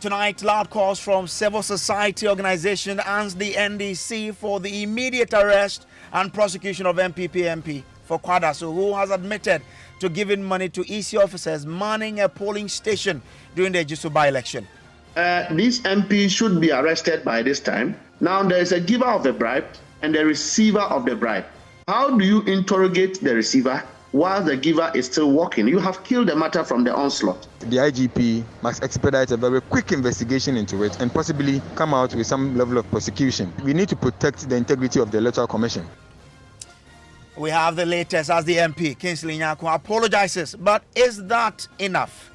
Tonight, loud calls from civil society organization and the NDC for the immediate arrest and prosecution of MPP MP for Kwadaso, who has admitted to giving money to EC officers manning a polling station during the Ejisu by-election. These MPs should be arrested by this time. Now, there is a giver of the bribe and the receiver of the bribe. How do you interrogate the receiver while the giver is still working? You have killed the matter from the onslaught. The IGP must expedite a very quick investigation into it and possibly come out with some level of prosecution. We need to protect the integrity of the Electoral Commission. We have the latest as the MP, Kingsley Nyako, apologizes, but is that enough?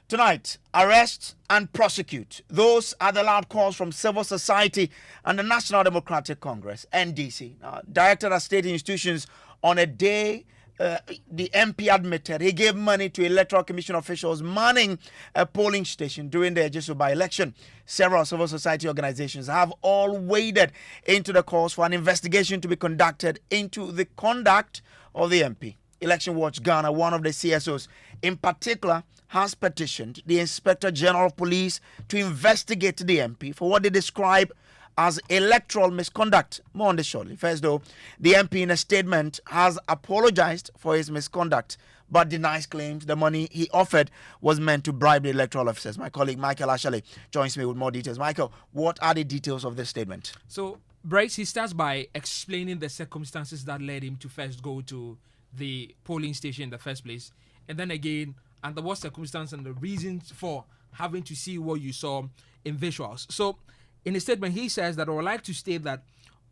Tonight, arrest and prosecute. Those are the loud calls from civil society and the National Democratic Congress, NDC. Directed at state institutions on a day the MP admitted he gave money to Electoral Commission officials manning a polling station during the Ejisu by-election. Several civil society organizations have all waded into the calls for an investigation to be conducted into the conduct of the MP. Election Watch Ghana, one of the CSOs in particular, has petitioned the Inspector General of Police to investigate the MP for what they describe as electoral misconduct. More on this shortly. First, though, the MP in a statement has apologized for his misconduct but denies claims the money he offered was meant to bribe the electoral officers. My colleague Michael Ashale joins me with more details. Michael, what are the details of this statement? So, Bryce, he starts by explaining the circumstances that led him to first go to the polling station in the first place, and then again, under what circumstance and the reasons for having to see what you saw in visuals. So, in a statement, he says that I would like to state that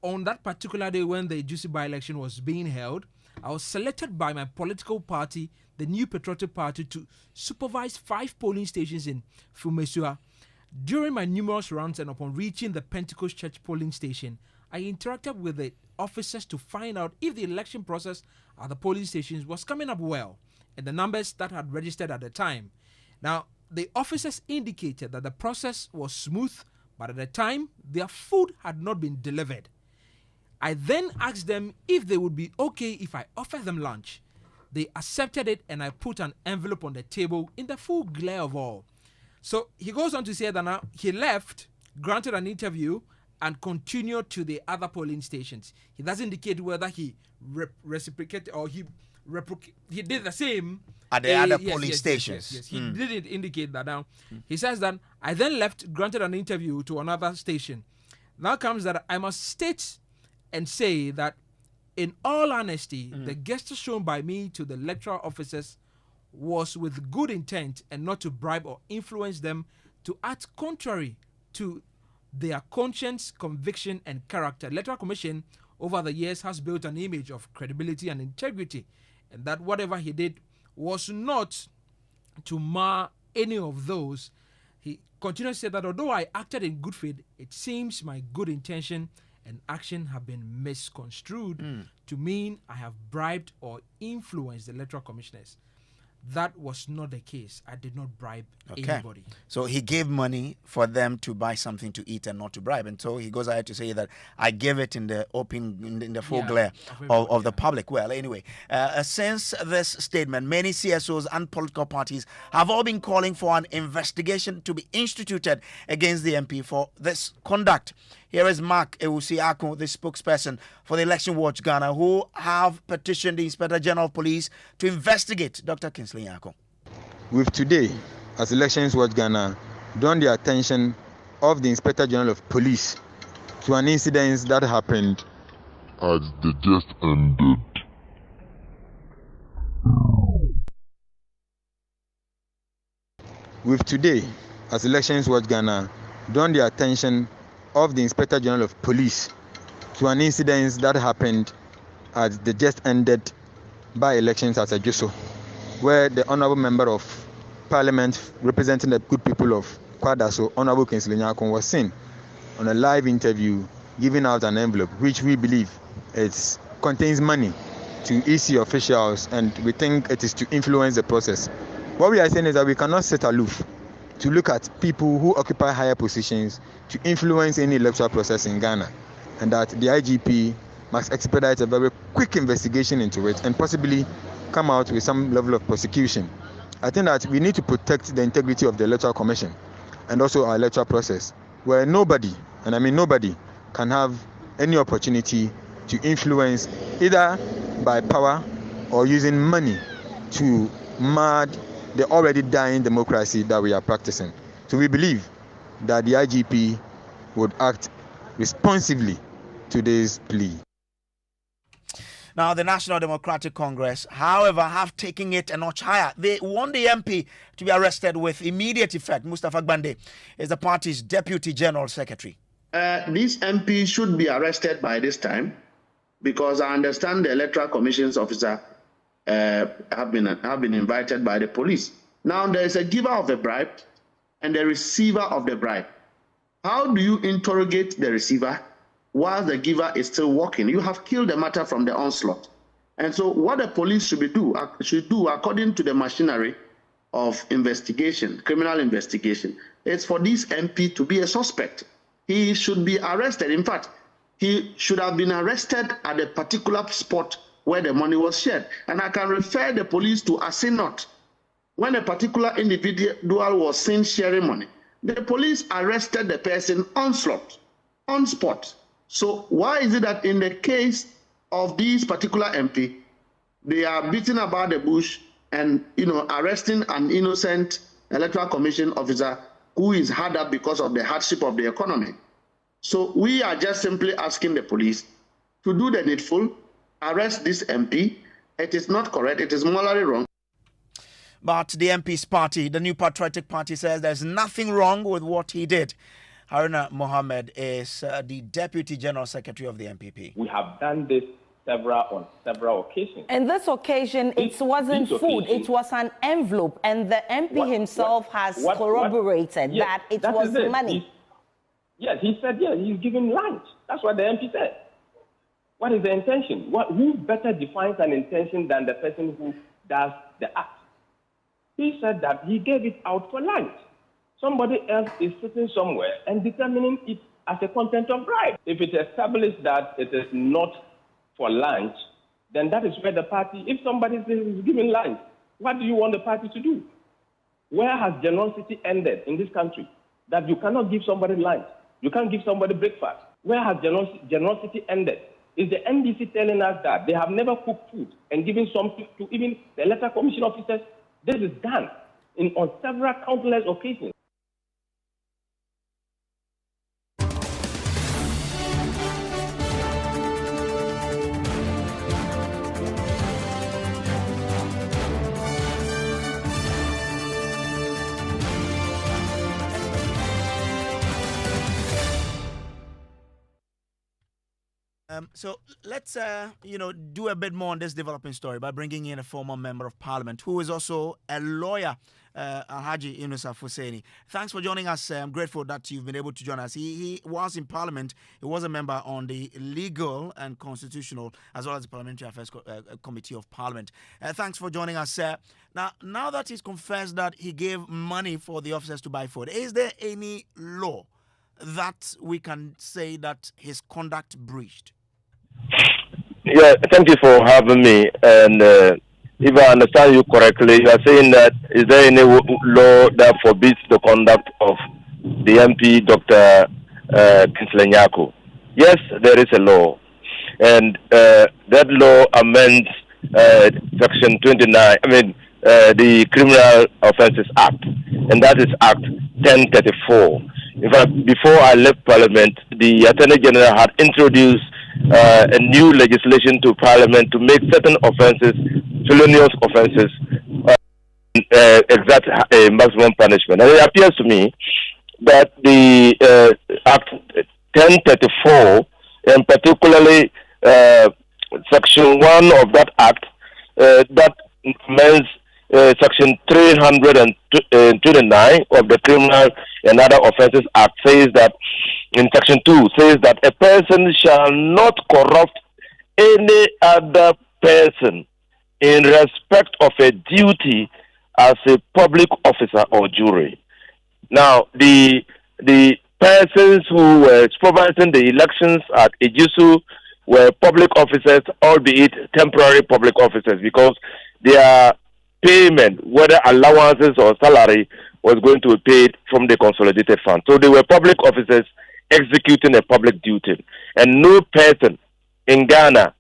on that particular day when the Ejisu by-election was being held, I was selected by my political party, the New Patriotic Party, to supervise 5 polling stations in Fumesua. During my numerous rounds and upon reaching the Pentecost Church polling station, I interacted with the officers to find out if the election process at the polling stations was coming up well and the numbers that had registered at the time. Now, the officers indicated that the process was smooth, but at the time, their food had not been delivered. I then asked them if they would be okay if I offered them lunch. They accepted it, and I put an envelope on the table in the full glare of all. So he goes on to say that now he left, granted an interview, and continued to the other polling stations. He doesn't indicate whether he reciprocated or he did the same at the other polling stations. Yes. He didn't indicate that now. He says that I then left, granted an interview to another station. Now comes that I must state and say that in all honesty, the gesture shown by me to the electoral officers was with good intent and not to bribe or influence them to act contrary to their conscience, conviction, and character. The Electoral Commission over the years has built an image of credibility and integrity, and that whatever he did was not to mar any of those. He continues to say that although I acted in good faith, it seems my good intention and action have been misconstrued to mean I have bribed or influenced the electoral commissioners. That was not the case. I did not bribe anybody. So he gave money for them to buy something to eat and not to bribe. And so he goes ahead to say that I gave it in the open, in the full glare of the public. Well, anyway, since this statement, many CSOs and political parties have all been calling for an investigation to be instituted against the MP for this conduct. Here is Mark Ewusi-Ako, the spokesperson for the Election Watch Ghana, who have petitioned the Inspector General of Police to investigate Dr. Kingsley Nyako. We've today, as Elections Watch Ghana, drawn the attention of the Inspector General of Police to an incident that happened at the just ended. We've today, as Elections Watch Ghana, drawn the attention of the Inspector General of Police to an incident that happened at the just ended by-elections at Ejisu, where the Honorable Member of Parliament representing the good people of Kwadaso, Honorable Kingsley Nyako, was seen on a live interview, giving out an envelope, which we believe contains money to EC officials, and we think it is to influence the process. What we are saying is that we cannot sit aloof to look at people who occupy higher positions to influence any electoral process in Ghana, and that the IGP must expedite a very quick investigation into it and possibly come out with some level of prosecution. I think that we need to protect the integrity of the Electoral Commission and also our electoral process, where nobody, and I mean nobody, can have any opportunity to influence either by power or using money to mar the already dying democracy that we are practicing. So we believe that the IGP would act responsively to this plea. Now, the National Democratic Congress, however, have taken it a notch higher. They want the MP to be arrested with immediate effect. Mustafa Gbande is the party's Deputy General Secretary. This MP should be arrested by this time, because I understand the Electoral Commission's officer have been invited by the police. Now, there is a giver of a bribe and the receiver of the bribe. How do you interrogate the receiver while the giver is still walking? You have killed the matter from the onslaught. And so what the police should do according to the machinery of investigation, criminal investigation, is for this MP to be a suspect. He should be arrested. In fact, he should have been arrested at a particular spot where the money was shared. And I can refer the police to Asinot. When a particular individual was seen sharing money, the police arrested the person on spot. So why is it that in the case of this particular MP, they are beating about the bush and arresting an innocent Electoral Commission officer who is hard up because of the hardship of the economy? So we are just simply asking the police to do the needful, arrest this MP. It is not correct. It is morally wrong. But the MP's party, the New Patriotic Party, says there's nothing wrong with what he did. Haruna Mohammed is the Deputy General Secretary of the MPP. We have done this on several occasions. And this occasion, it wasn't food, it was an envelope, and the MP himself has corroborated that it was money. Yes, he said, he's giving lunch. That's what the MP said. What is the intention? Who better defines an intention than the person who does the act? He said that he gave it out for lunch. Somebody else is sitting somewhere and determining it as a content of bribe. If it is established that it is not for lunch, then that is where the party, if somebody is giving lunch, what do you want the party to do? Where has generosity ended in this country? That you cannot give somebody lunch. You can't give somebody breakfast. Where has generosity ended? Is the NDC telling us that they have never cooked food and given something to even the Electoral Commission officers? This is done on several countless occasions. So let's, do a bit more on this developing story by bringing in a former member of parliament who is also a lawyer, Alhaji Yunusa Fuseni. Thanks for joining us. I'm grateful that you've been able to join us. He was in parliament. He was a member on the legal and constitutional as well as the parliamentary affairs committee of parliament. Thanks for joining us, sir. Now that he's confessed that he gave money for the officers to buy food, is there any law that we can say that his conduct breached? Yeah, thank you for having me. And if I understand you correctly, you are saying that is there any law that forbids the conduct of the MP, Dr. Kingsley Nyako? Yes, there is a law. And that law amends Section 29, the Criminal Offences Act. And that is Act 1034. In fact, before I left Parliament, the Attorney General had introduced a new legislation to Parliament to make certain offences, felonious offences, exact maximum punishment. And it appears to me that the Act 1034, and particularly Section 1 of that Act, that amends Section 329 of the Criminal and Other Offences Act, says that in section 2 says that a person shall not corrupt any other person in respect of a duty as a public officer or jury. Now, the persons who were supervising the elections at Ejisu were public officers, albeit temporary public officers, because their payment, whether allowances or salary, was going to be paid from the consolidated fund. So they were public officers executing a public duty. And no person in Ghana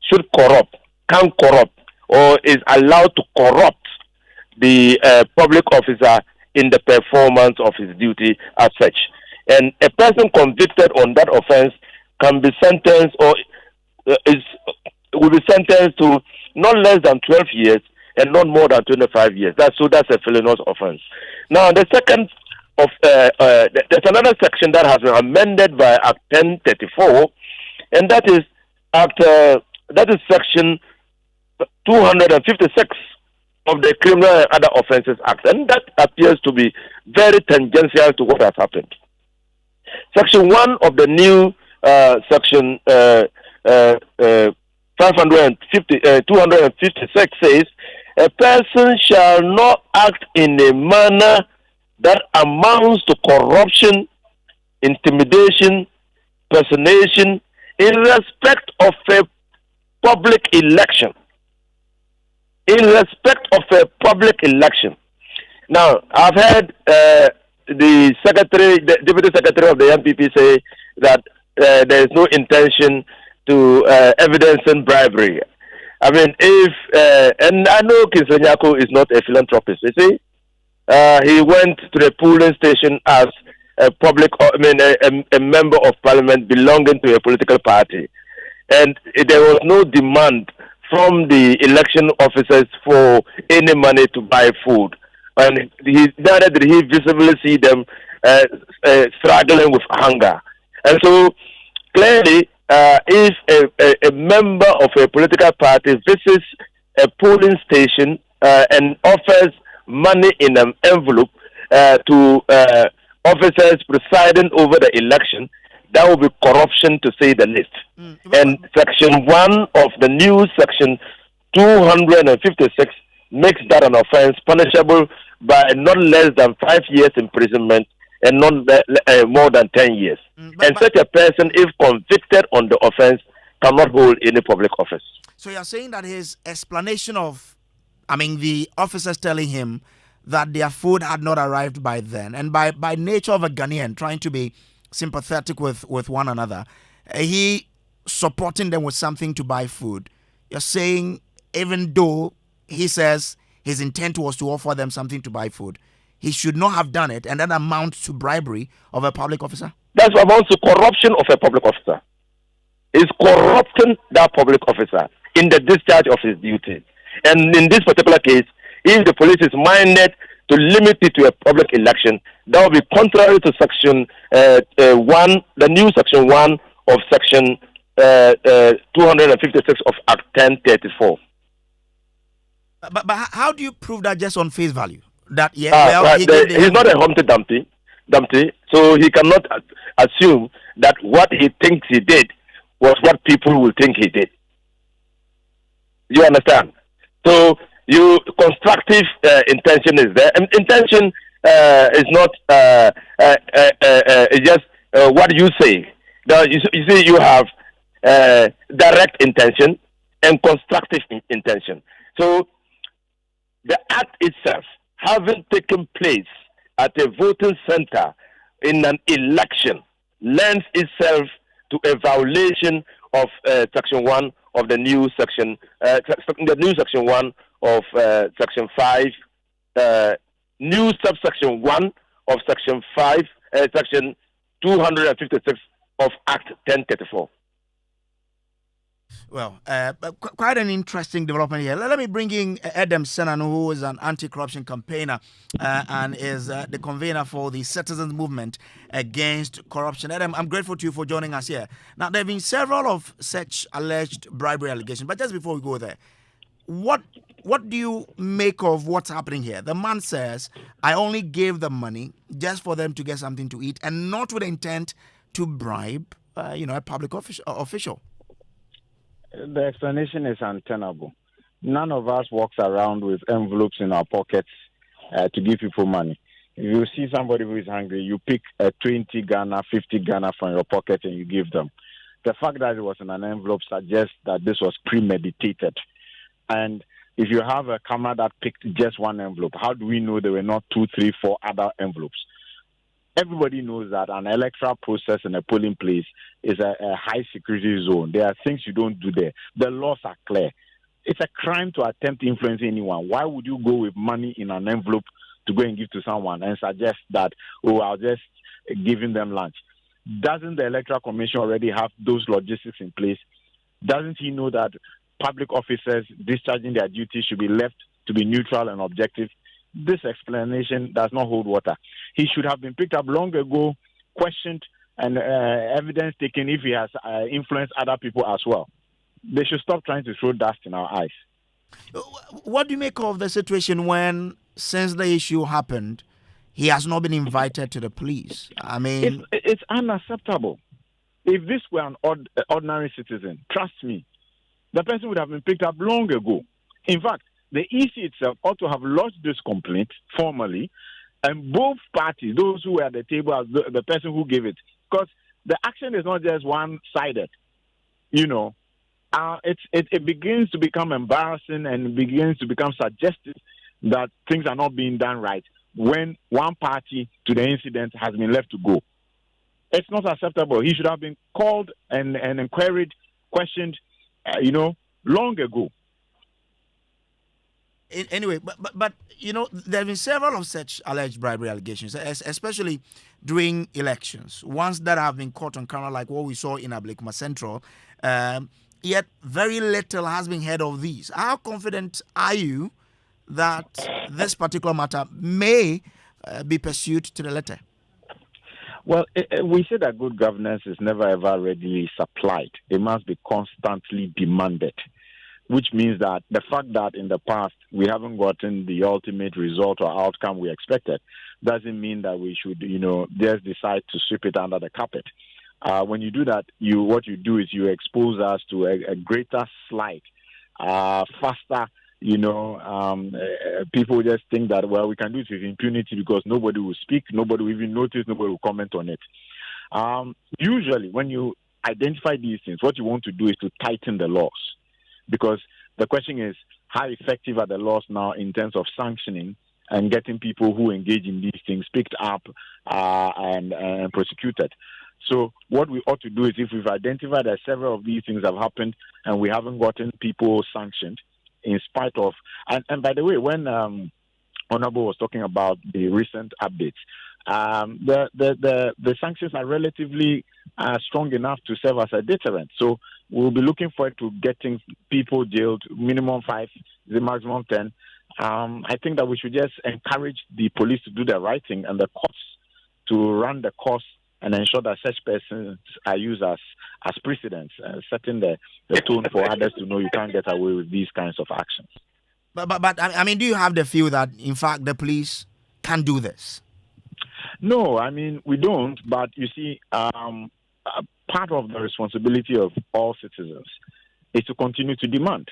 should corrupt, can corrupt, or is allowed to corrupt the public officer in the performance of his duty as such. And a person convicted on that offense can be sentenced or will be sentenced to not less than 12 years and not more than 25 years. That's a felonious offense. Now, the second of there's another section that has been amended by Act 1034, and that is section 256 of the Criminal and Other Offences Act, and that appears to be very tangential to what has happened. Section 1 of the new section 256 says, a person shall not act in a manner that amounts to corruption, intimidation, personation in respect of a public election. In respect of a public election. Now, I've heard the Deputy Secretary of the MPP say that there is no intention to evidencing bribery. I mean, and I know Kinsanyako is not a philanthropist, you see. He went to the polling station as a member of parliament belonging to a political party. And there was no demand from the election officers for any money to buy food. And neither did he visibly see them struggling with hunger. And so, clearly, if a member of a political party visits a polling station and offers money in an envelope to officers presiding over the election, that will be corruption, to say the least. And section 1 of the new section 256 makes that an offense punishable by not less than 5 years imprisonment and not more than 10 years. Such a person, if convicted on the offense, cannot hold any public office. So you're saying that his explanation of, the officers telling him that their food had not arrived by then, and by nature of a Ghanaian trying to be sympathetic with one another, he supporting them with something to buy food. You're saying even though he says his intent was to offer them something to buy food, he should not have done it, and that amounts to bribery of a public officer? That's what amounts to corruption of a public officer. He's corrupting that public officer in the discharge of his duty. And in this particular case, if the police is minded to limit it to a public election, that will be contrary to section 1, the new section 1 of section 256 of Act 1034. But how do you prove that just on face value? That he's not a Humpty Dumpty, so he cannot assume that what he thinks he did was what people will think he did. You understand? So constructive intention is there, and intention is not it's just what you say. Now you see, you have direct intention and constructive intention. So the act itself, having taken place at a voting center in an election, lends itself to a violation of section 1 of the new section, section 1 of section 5, new subsection 1 of section 5, section 256 of Act 1034. Well, quite an interesting development here. Let me bring in Adam Senan, who is an anti-corruption campaigner and is the convener for the citizens movement against corruption. Adam, I'm grateful to you for joining us here. Now, there have been several of such alleged bribery allegations, but just before we go there, what do you make of what's happening here? The man says, I only gave them money just for them to get something to eat and not with the intent to bribe, a public official? The explanation is untenable. None of us walks around with envelopes in our pockets to give people money. If you see somebody who is hungry, you pick 20 Ghana, 50 Ghana from your pocket and you give them. The fact that it was in an envelope suggests that this was premeditated. And if you have a camera that picked just one envelope, how do we know there were not 2, 3, 4 other envelopes? Everybody knows that an electoral process in a polling place is a high security zone. There are things you don't do there. The laws are clear. It's a crime to attempt to influence anyone. Why would you go with money in an envelope to go and give to someone and suggest that, I'll just giving them lunch? Doesn't the Electoral Commission already have those logistics in place? Doesn't he know that public officers discharging their duties should be left to be neutral and objective? This explanation does not hold water. He should have been picked up long ago, questioned, and evidence taken if he has influenced other people as well. They should stop trying to throw dust in our eyes. What do you make of the situation when, since the issue happened, he has not been invited to the police? I mean, it's unacceptable. If this were an ordinary citizen, trust me, the person would have been picked up long ago. In fact, the EC itself ought to have lodged this complaint formally, and both parties, those who were at the table as the person who gave it, because the action is not just one-sided. It begins to become embarrassing and begins to become suggestive that things are not being done right when one party to the incident has been left to go. It's not acceptable. He should have been called and inquired, questioned, long ago. Anyway, but there have been several of such alleged bribery allegations, especially during elections. Ones that have been caught on camera, like what we saw in Ablekuma Central. Yet very little has been heard of these. How confident are you that this particular matter may be pursued to the letter? Well, we say that good governance is never ever readily supplied. It must be constantly demanded, which means that the fact that in the past we haven't gotten the ultimate result or outcome we expected doesn't mean that we should, just decide to sweep it under the carpet. When you do that, what you do is you expose us to a greater slide, faster. People just think that, we can do it with impunity because nobody will speak, nobody will even notice, nobody will comment on it. Usually, when you identify these things, what you want to do is to tighten the laws. Because the question is, how effective are the laws now in terms of sanctioning and getting people who engage in these things picked up and prosecuted? So what we ought to do is, if we've identified that several of these things have happened and we haven't gotten people sanctioned, in spite of, and by the way, when Honorable was talking about the recent updates, the sanctions are relatively strong enough to serve as a deterrent. So we'll be looking forward to getting people jailed, minimum 5, the maximum 10. I think that we should just encourage the police to do the right thing and the courts to run the course and ensure that such persons are used as precedents, setting the tone for others to know you can't get away with these kinds of actions. But I mean, do you have the feel that, in fact, the police can do this? No, I mean, we don't. But you see, part of the responsibility of all citizens is to continue to demand.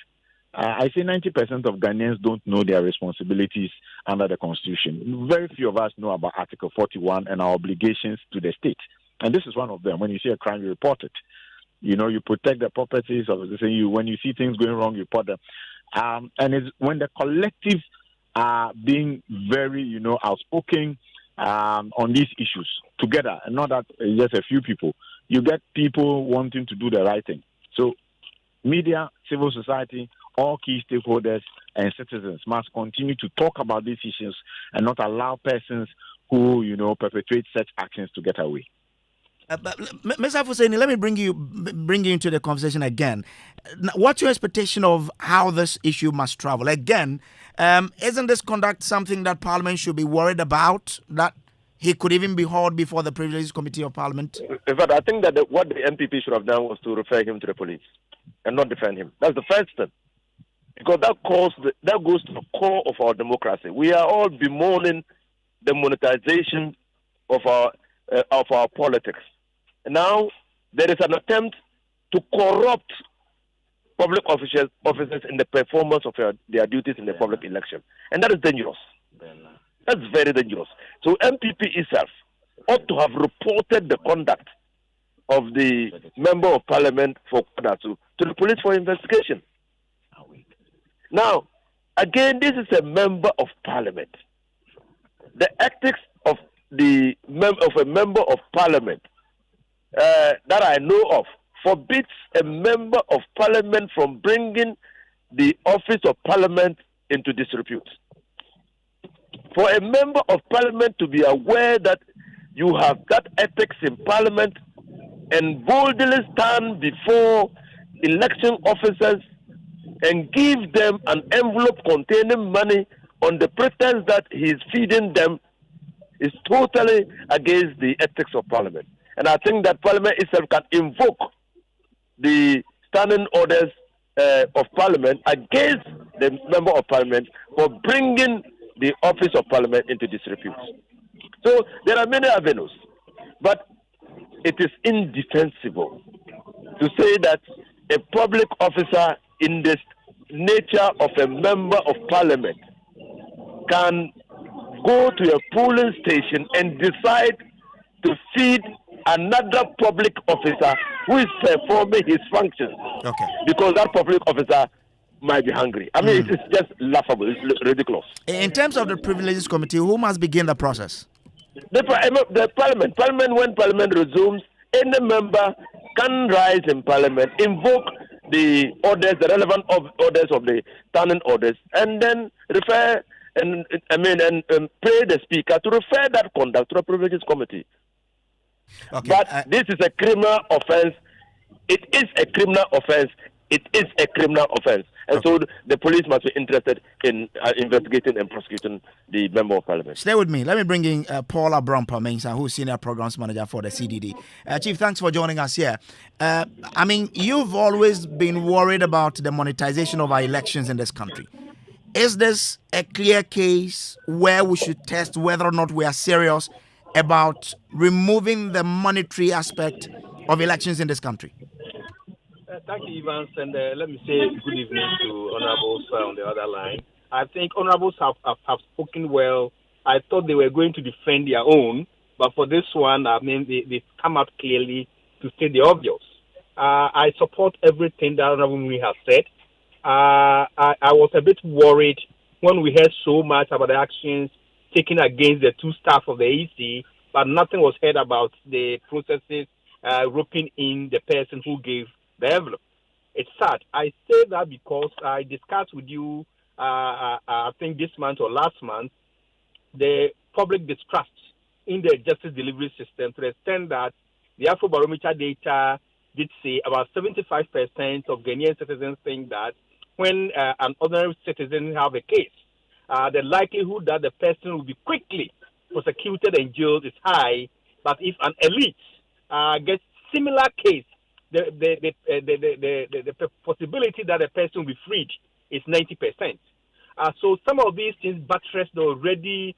I say 90% of Ghanaians don't know their responsibilities under the Constitution. Very few of us know about Article 41 and our obligations to the state. And this is one of them. When you see a crime, you report it. You protect the properties of the city. When you see things going wrong, you report them. And it's when the collective are being very, outspoken on these issues together, and not that just a few people. You get people wanting to do the right thing. So media, civil society, all key stakeholders and citizens must continue to talk about these issues and not allow persons who, perpetrate such actions to get away. But Mr. Hussaini, let me bring you into the conversation again. What's your expectation of how this issue must travel? Again, isn't this conduct something that Parliament should be worried about, that he could even be hauled before the Privileges Committee of Parliament? In fact, I think that what the MPP should have done was to refer him to the police and not defend him. That's the first step. Because that goes to the core of our democracy. We are all bemoaning the monetization of our politics. now there is an attempt to corrupt public officers in the performance of their duties in the public election. And that is dangerous. That's very dangerous. So MPP itself ought to have reported the conduct of the member of parliament for Kwadaso to the police for investigation. Now, again, this is a member of parliament. The ethics of a member of parliament that I know of forbids a member of parliament from bringing the office of parliament into disrepute. For a member of parliament to be aware that you have that ethics in parliament and boldly stand before election officers and give them an envelope containing money on the pretense that he is feeding them is totally against the ethics of parliament. And I think that parliament itself can invoke the standing orders of parliament against the member of parliament for bringing the office of parliament into disrepute. So there are many avenues, but it is indefensible to say that a public officer in the nature of a member of parliament can go to a polling station and decide to feed another public officer who is performing his functions. Okay. Because that public officer might be hungry. I mean, it's just laughable. It's ridiculous. In terms of the Privileges Committee, who must begin the process? The parliament. When parliament resumes, any member can rise in parliament, invoke the orders, the relevant orders of the standing orders, and then refer and pray the speaker to refer that conduct to the Privileges Committee. Okay. But this is a criminal offense. It is a criminal offense. It is a criminal offense. And so the police must be interested in investigating and prosecuting the member of parliament. Stay with me. Let me bring in Paula Brompa-Mensah, who's Senior Programs Manager for the CDD. Chief, thanks for joining us here. You've always been worried about the monetization of our elections in this country. Is this a clear case where we should test whether or not we are serious about removing the monetary aspect of elections in this country? Thank you, Evans, and let me say good evening to honorables on the other line. I think honorables have spoken well. I thought they were going to defend their own, but for this one, they come out clearly to state the obvious. I support everything that Honorable Mui has said. I was a bit worried when we heard so much about the actions taken against the two staff of the EC, but nothing was heard about the processes roping in the person who gave the envelope. It's sad. I say that because I discussed with you, I think this month or last month, the public distrust in the justice delivery system to the extent that the Afrobarometer data did say about 75% of Ghanaian citizens think that when an ordinary citizen have a case, the likelihood that the person will be quickly prosecuted and jailed is high. But if an elite gets similar case, the possibility that a person will be freed is 90%. So some of these things buttress the already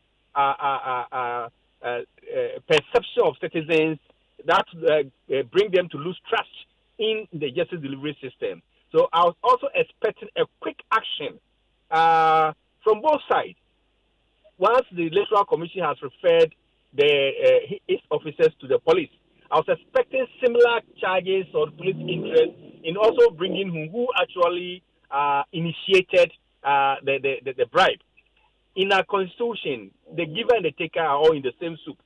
perception of citizens that bring them to lose trust in the justice delivery system. So I was also expecting a quick action from both sides. Once the Electoral Commission has referred its officers to the police, I was expecting similar charges or police interest in also bringing who actually initiated the bribe. In our constitution, the giver and the taker are all in the same soup.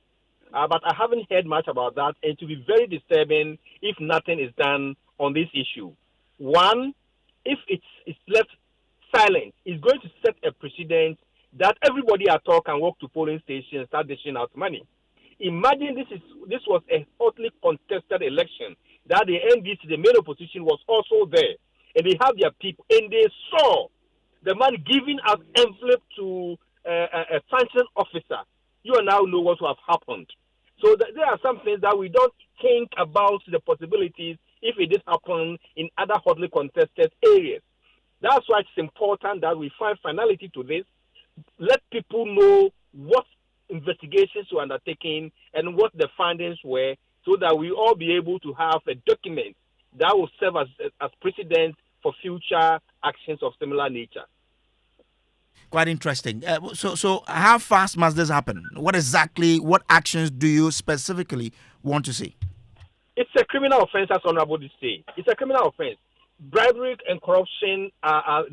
But I haven't heard much about that, and to be very disturbing if nothing is done on this issue. One, if it's left silent, it's going to set a precedent that everybody at all can walk to polling stations and start dishing out money. Imagine this was a hotly contested election that the NDC, the main opposition, was also there, and they have their people, and they saw the man giving out envelope to a functioning officer. You now know what will have happened. So there are some things that we don't think about the possibilities if it did happen in other hotly contested areas. That's why it's important that we find finality to this. Let people know what investigations were undertaken and what the findings were, so that we all be able to have a document that will serve as precedent for future actions of similar nature. Quite interesting. So how fast must this happen? What actions do you specifically want to see? It's a criminal offense, as Honorable did say. It's a criminal offense. Bribery and corruption are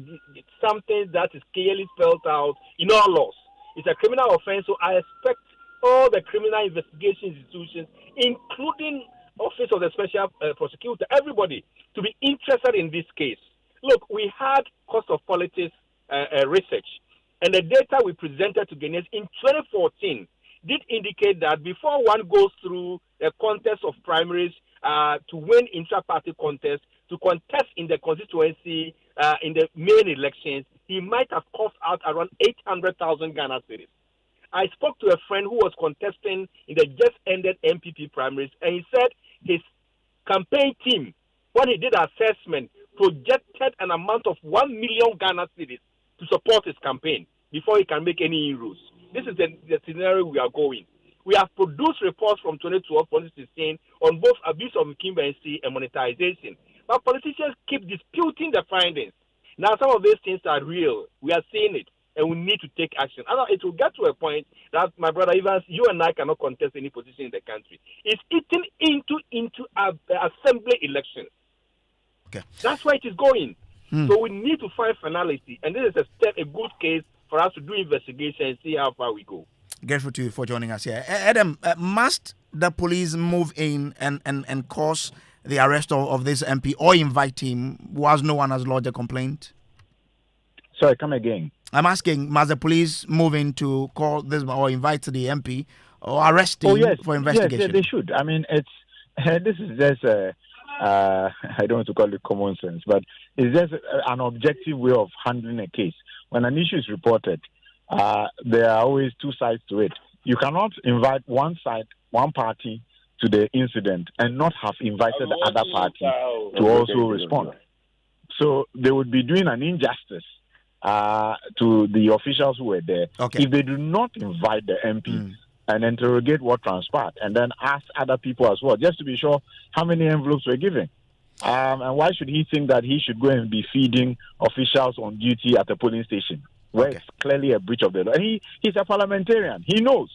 something that is clearly spelled out in all laws. It's a criminal offense, so I expect all the criminal investigation institutions, including Office of the Special Prosecutor, everybody, to be interested in this case. Look, we had cost of politics research, and the data we presented to Ghanaians in 2014 did indicate that before one goes through a contest of primaries to win intra-party contest, to contest in the constituency in the main elections, he might have cost out around 800,000 Ghana cedis. I spoke to a friend who was contesting in the just-ended MPP primaries, and he said his campaign team, when he did assessment, projected an amount of 1 million Ghana cedis to support his campaign before he can make any inroads. This is the scenario we are going. We have produced reports from 2012, 2016 on both abuse of incumbency and monetization. But politicians keep disputing the findings. Now, some of these things are real. We are seeing it, and we need to take action. It will get to a point that, my brother Evans, you and I cannot contest any position in the country. It's eaten into assembly elections. Okay. That's where it is going. So we need to find finality, and this is a good case for us to do investigation and see how far we go. Grateful to you for joining us here. Adam, must the police move in and cause the arrest of this MP or invite him whilst no one has lodged a complaint? Sorry, come again. I'm asking, must the police move in to call this or invite the MP or arrest him for investigation? Yes, they should. I mean, this is just I don't want to call it common sense, but it's just an objective way of handling a case. When an issue is reported, there are always two sides to it. You cannot invite one party to the incident and not have invited the other party to also respond. So they would be doing an injustice to the officials who were there if they do not invite the MP and interrogate what transpired and then ask other people as well, just to be sure how many envelopes were given. And why should he think that he should go and be feeding officials on duty at a polling station where it's clearly a breach of the law? He's a parliamentarian. He knows.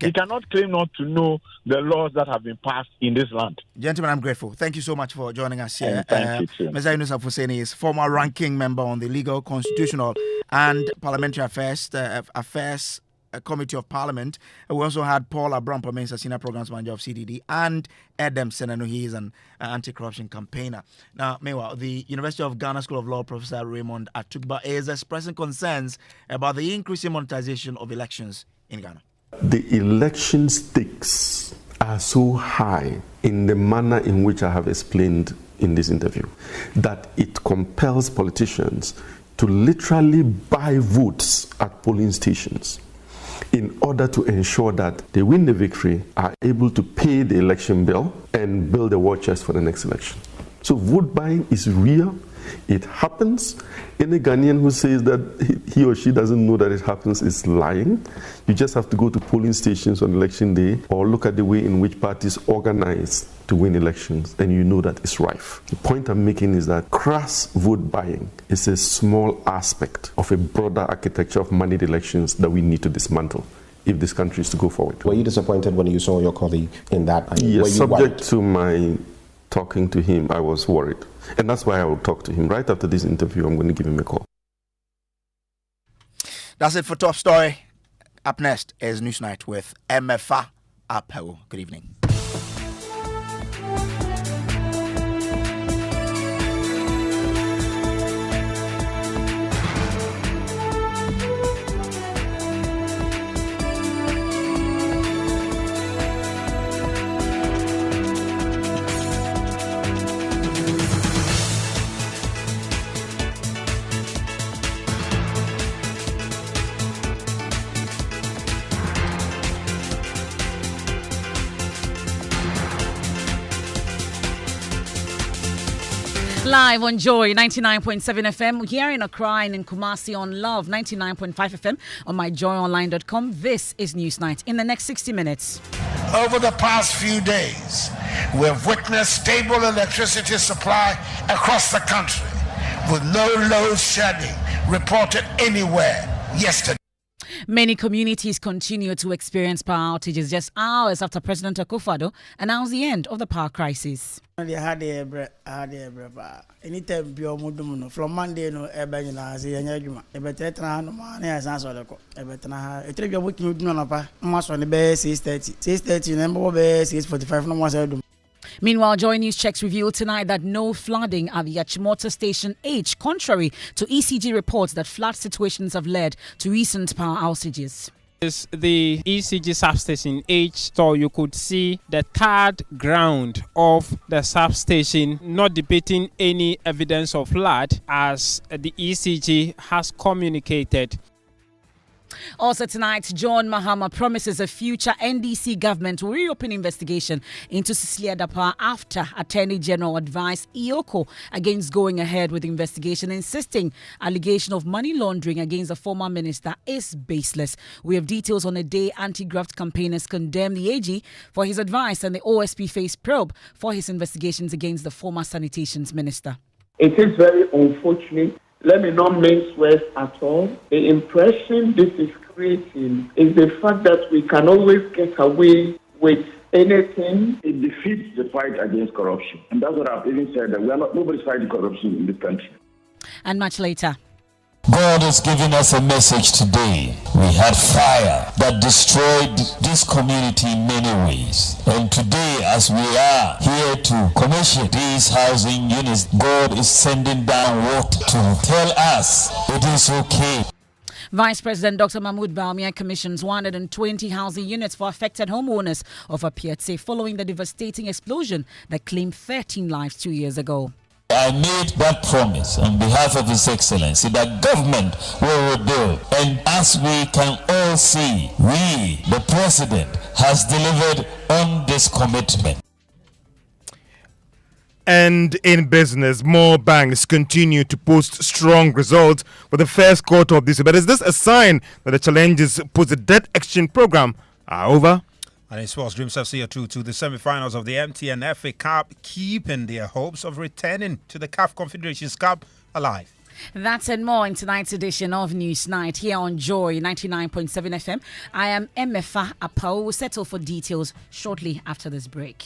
He cannot claim not to know the laws that have been passed in this land. Gentlemen, I'm grateful. Thank you so much for joining us here. Thank you, too. Mr. Yunus Afuseni is former ranking member on the Legal, Constitutional and Parliamentary Affairs Committee of Parliament. We also had Paul Abrampa, Senior Programs Manager of CDD, and Adam Senano. He is an anti-corruption campaigner. Now, meanwhile, the University of Ghana School of Law Professor Raymond Atukba is expressing concerns about the increasing monetization of elections in Ghana. The election stakes are so high in the manner in which I have explained in this interview that it compels politicians to literally buy votes at polling stations in order to ensure that they win the victory, are able to pay the election bill and build a war chest for the next election. So vote buying is real. It happens. Any Ghanaian who says that he or she doesn't know that it happens is lying. You just have to go to polling stations on election day or look at the way in which parties organize to win elections, and you know that it's rife. The point I'm making is that crass vote buying is a small aspect of a broader architecture of moneyed elections that we need to dismantle if this country is to go forward. Were you disappointed when you saw your colleague in that? Yes, subject to my talking to him, I was worried. And that's why I will talk to him. Right after this interview, I'm going to give him a call. That's it for Top Story. Up next is Newsnight with Emefa Apawu. Good evening. Live on Joy 99.7 FM here in Accra and in Kumasi on Love 99.5 FM on myjoyonline.com. This is Newsnight. In the next 60 minutes. Over the past few days, we have witnessed stable electricity supply across the country, with no load shedding reported anywhere yesterday. Many communities continue to experience power outages just hours after President Akufo-Addo announced the end of the power crisis. Anytime from Monday no Ebanyina say anyadwuma ebetetena no ma na yasan so leko ebetena etribia bokin odun na pa ma so ne be 6:30 na mbo be 6:45 no mo say dum. Meanwhile, Joy News checks revealed tonight that no flooding at the Achimota Station H, contrary to ECG reports that flood situations have led to recent power outages. Is the ECG substation H, so you could see the third ground of the substation not depicting any evidence of flood, as the ECG has communicated. Also tonight, John Mahama promises a future NDC government will reopen investigation into Cilia Dapaah after Attorney General advised Iyoko against going ahead with the investigation, insisting allegation of money laundering against the former minister is baseless. We have details on a day anti-graft campaigners condemn the AG for his advice and the OSP faced probe for his investigations against the former sanitations minister. It is very unfortunate. Let me not mince words at all. The impression this is creating is the fact that we can always get away with anything. It defeats the fight against corruption. And that's what I've even said, that nobody's fighting corruption in this country. And much later. God is giving us a message today. We had fire that destroyed this community in many ways. And today, as we are here to commission these housing units, God is sending down water to tell us it is okay. Vice President Dr. Mahmoud Bawumia commissions 120 housing units for affected homeowners of Apietse following the devastating explosion that claimed 13 lives 2 years ago. I made that promise on behalf of His Excellency that government will rebuild. And as we can all see, we, the President, has delivered on this commitment. And in business, more banks continue to post strong results for the first quarter of this year. But is this a sign that the challenges post the debt exchange program are over? And in sports, Dreams FC are through to the semi-finals of the MTN FA Cup, keeping their hopes of returning to the CAF Confederations Cup alive. That and more in tonight's edition of News Night here on Joy 99.7 FM. I am Emefa. Apawu will settle for details shortly after this break.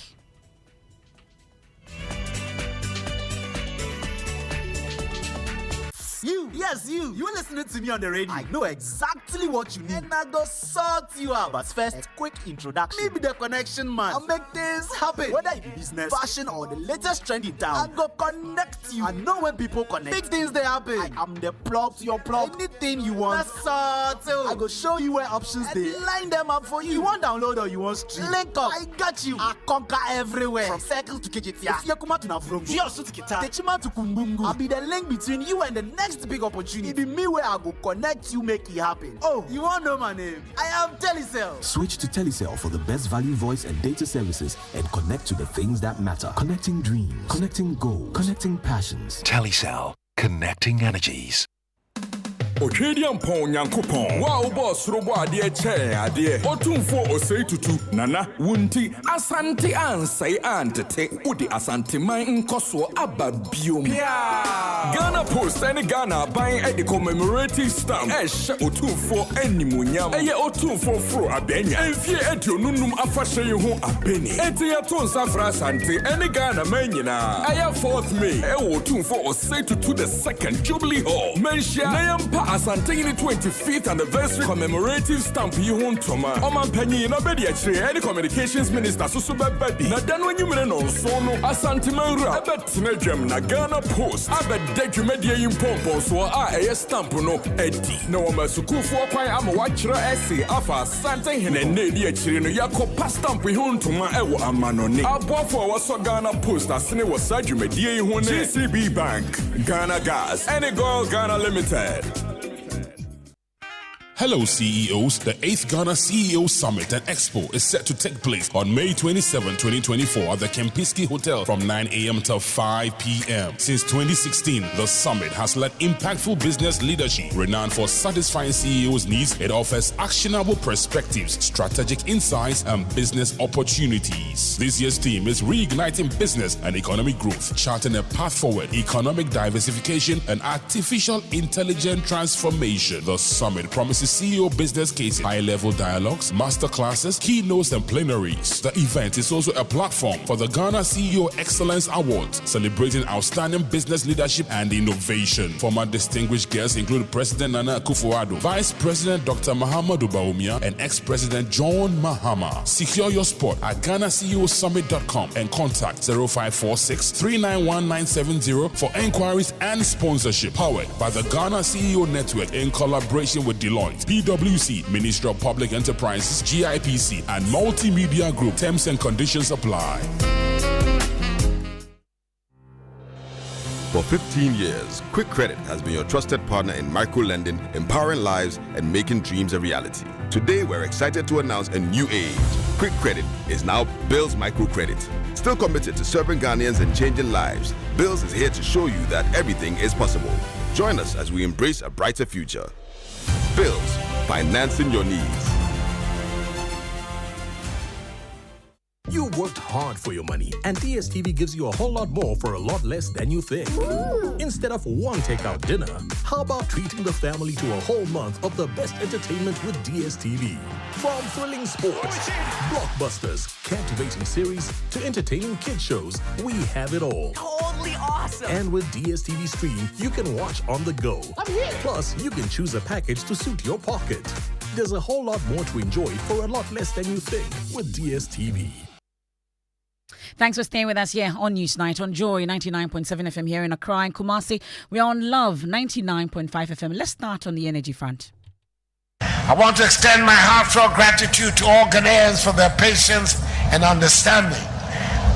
You're listening to me on the radio. I know exactly what you need, and I go sort you out. But first, quick introduction. Maybe the connection man. I'll make things happen. Whether it be business, fashion, or the latest trend in town, I go connect you. I know when people connect, big things they happen. I am the plug to your plug. Anything you want, I go show you where options they line them up for you. You want download or you want stream? Link up. I got you. I conquer everywhere. From circles to KJT. If you come out to Navrongo, Jiosu to Kita, Techima to Kumbungu. I'll be the link between you and the next big opportunity. It be me where I go connect you, make it happen. Oh, you want to know my name? I am Telecel. Switch to Telecel for the best value voice and data services and connect to the things that matter. Connecting dreams, connecting goals, connecting passions. Telecel, connecting energies. Ochedian pon yankopon wa boss robo ade che otumfo osei tutu nana wunti asante ansai antete udi asante man nkoso ababiom Ghana Post and Ghana buying at the commemorative stamp otumfo animunyam eye otumfo fro abenya enfie edio nunum afahye ho abeni etia ton safra asante and Ghana man nyina eye 4th May otumfo osei tutu the 2nd Jubilee Hall mention nayampa asante in the 25th anniversary commemorative stamp yi ho ntoma oman panyi na bedi akire any communications minister susu bebedi na dan wanyumre no so no asante manra abetena dwam na Ghana Post abedda dwumadie yi mpompo so a eye stamp no edi na wo masukufo kwan ama wakire ese afa asante hene na edi akire no yakopa stamp yi ho ntoma ewo amanone abofo waso Ghana Post asene wasa dwumadie yi ho ne GCB Bank Ghana Gas any Gold Ghana Limited. Hello CEOs, the 8th Ghana CEO Summit and Expo is set to take place on May 27, 2024 at the Kempinski Hotel from 9 a.m. till 5 p.m. Since 2016, the summit has led impactful business leadership. Renowned for satisfying CEOs' needs, it offers actionable perspectives, strategic insights, and business opportunities. This year's theme is reigniting business and economic growth, charting a path forward, economic diversification, and artificial intelligence transformation. The summit promises CEO business cases, high-level dialogues, masterclasses, keynotes, and plenaries. The event is also a platform for the Ghana CEO Excellence Awards, celebrating outstanding business leadership and innovation. Former distinguished guests include President Nana Akufo-Addo, Vice President Dr. Mahamudu Bawumia, and ex-President John Mahama. Secure your spot at GhanaCEOSummit.com and contact 0546 391 970 for enquiries and sponsorship. Powered by the Ghana CEO Network in collaboration with Deloitte, PwC, Ministry of Public Enterprises, GIPC, and Multimedia Group. Terms and conditions apply. For 15 years, Quick Credit has been your trusted partner in micro-lending, empowering lives and making dreams a reality. Today, we're excited to announce a new age. Quick Credit is now Bills Microcredit. Still committed to serving Ghanaians and changing lives, Bills is here to show you that everything is possible. Join us as we embrace a brighter future. Bills, financing your needs. You worked hard for your money, and DSTV gives you a whole lot more for a lot less than you think. Ooh. Instead of one takeout dinner, how about treating the family to a whole month of the best entertainment with DSTV? From thrilling sports, blockbusters, captivating series, to entertaining kids shows, we have it all. Totally awesome! And with DSTV Stream, you can watch on the go. I'm here! Plus, you can choose a package to suit your pocket. There's a whole lot more to enjoy for a lot less than you think with DSTV. Thanks for staying with us here on Newsnight on Joy 99.7 FM here in Accra and Kumasi. We're on Love 99.5 FM. Let's start on the energy front. I want to extend my heartfelt gratitude to all Ghanaians for their patience and understanding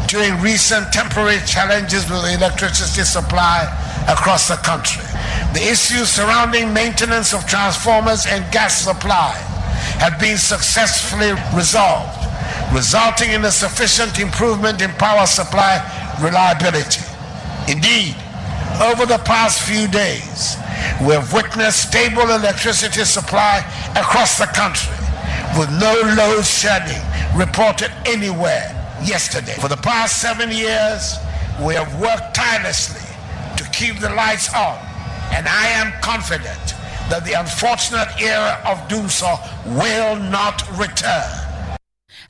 during recent temporary challenges with the electricity supply across the country. The issues surrounding maintenance of transformers and gas supply have been successfully resolved, resulting in a sufficient improvement in power supply reliability. Indeed, over the past few days, we have witnessed stable electricity supply across the country, with no load shedding reported anywhere yesterday. For the past 7 years, we have worked tirelessly to keep the lights on, and I am confident that the unfortunate era of doomsday will not return.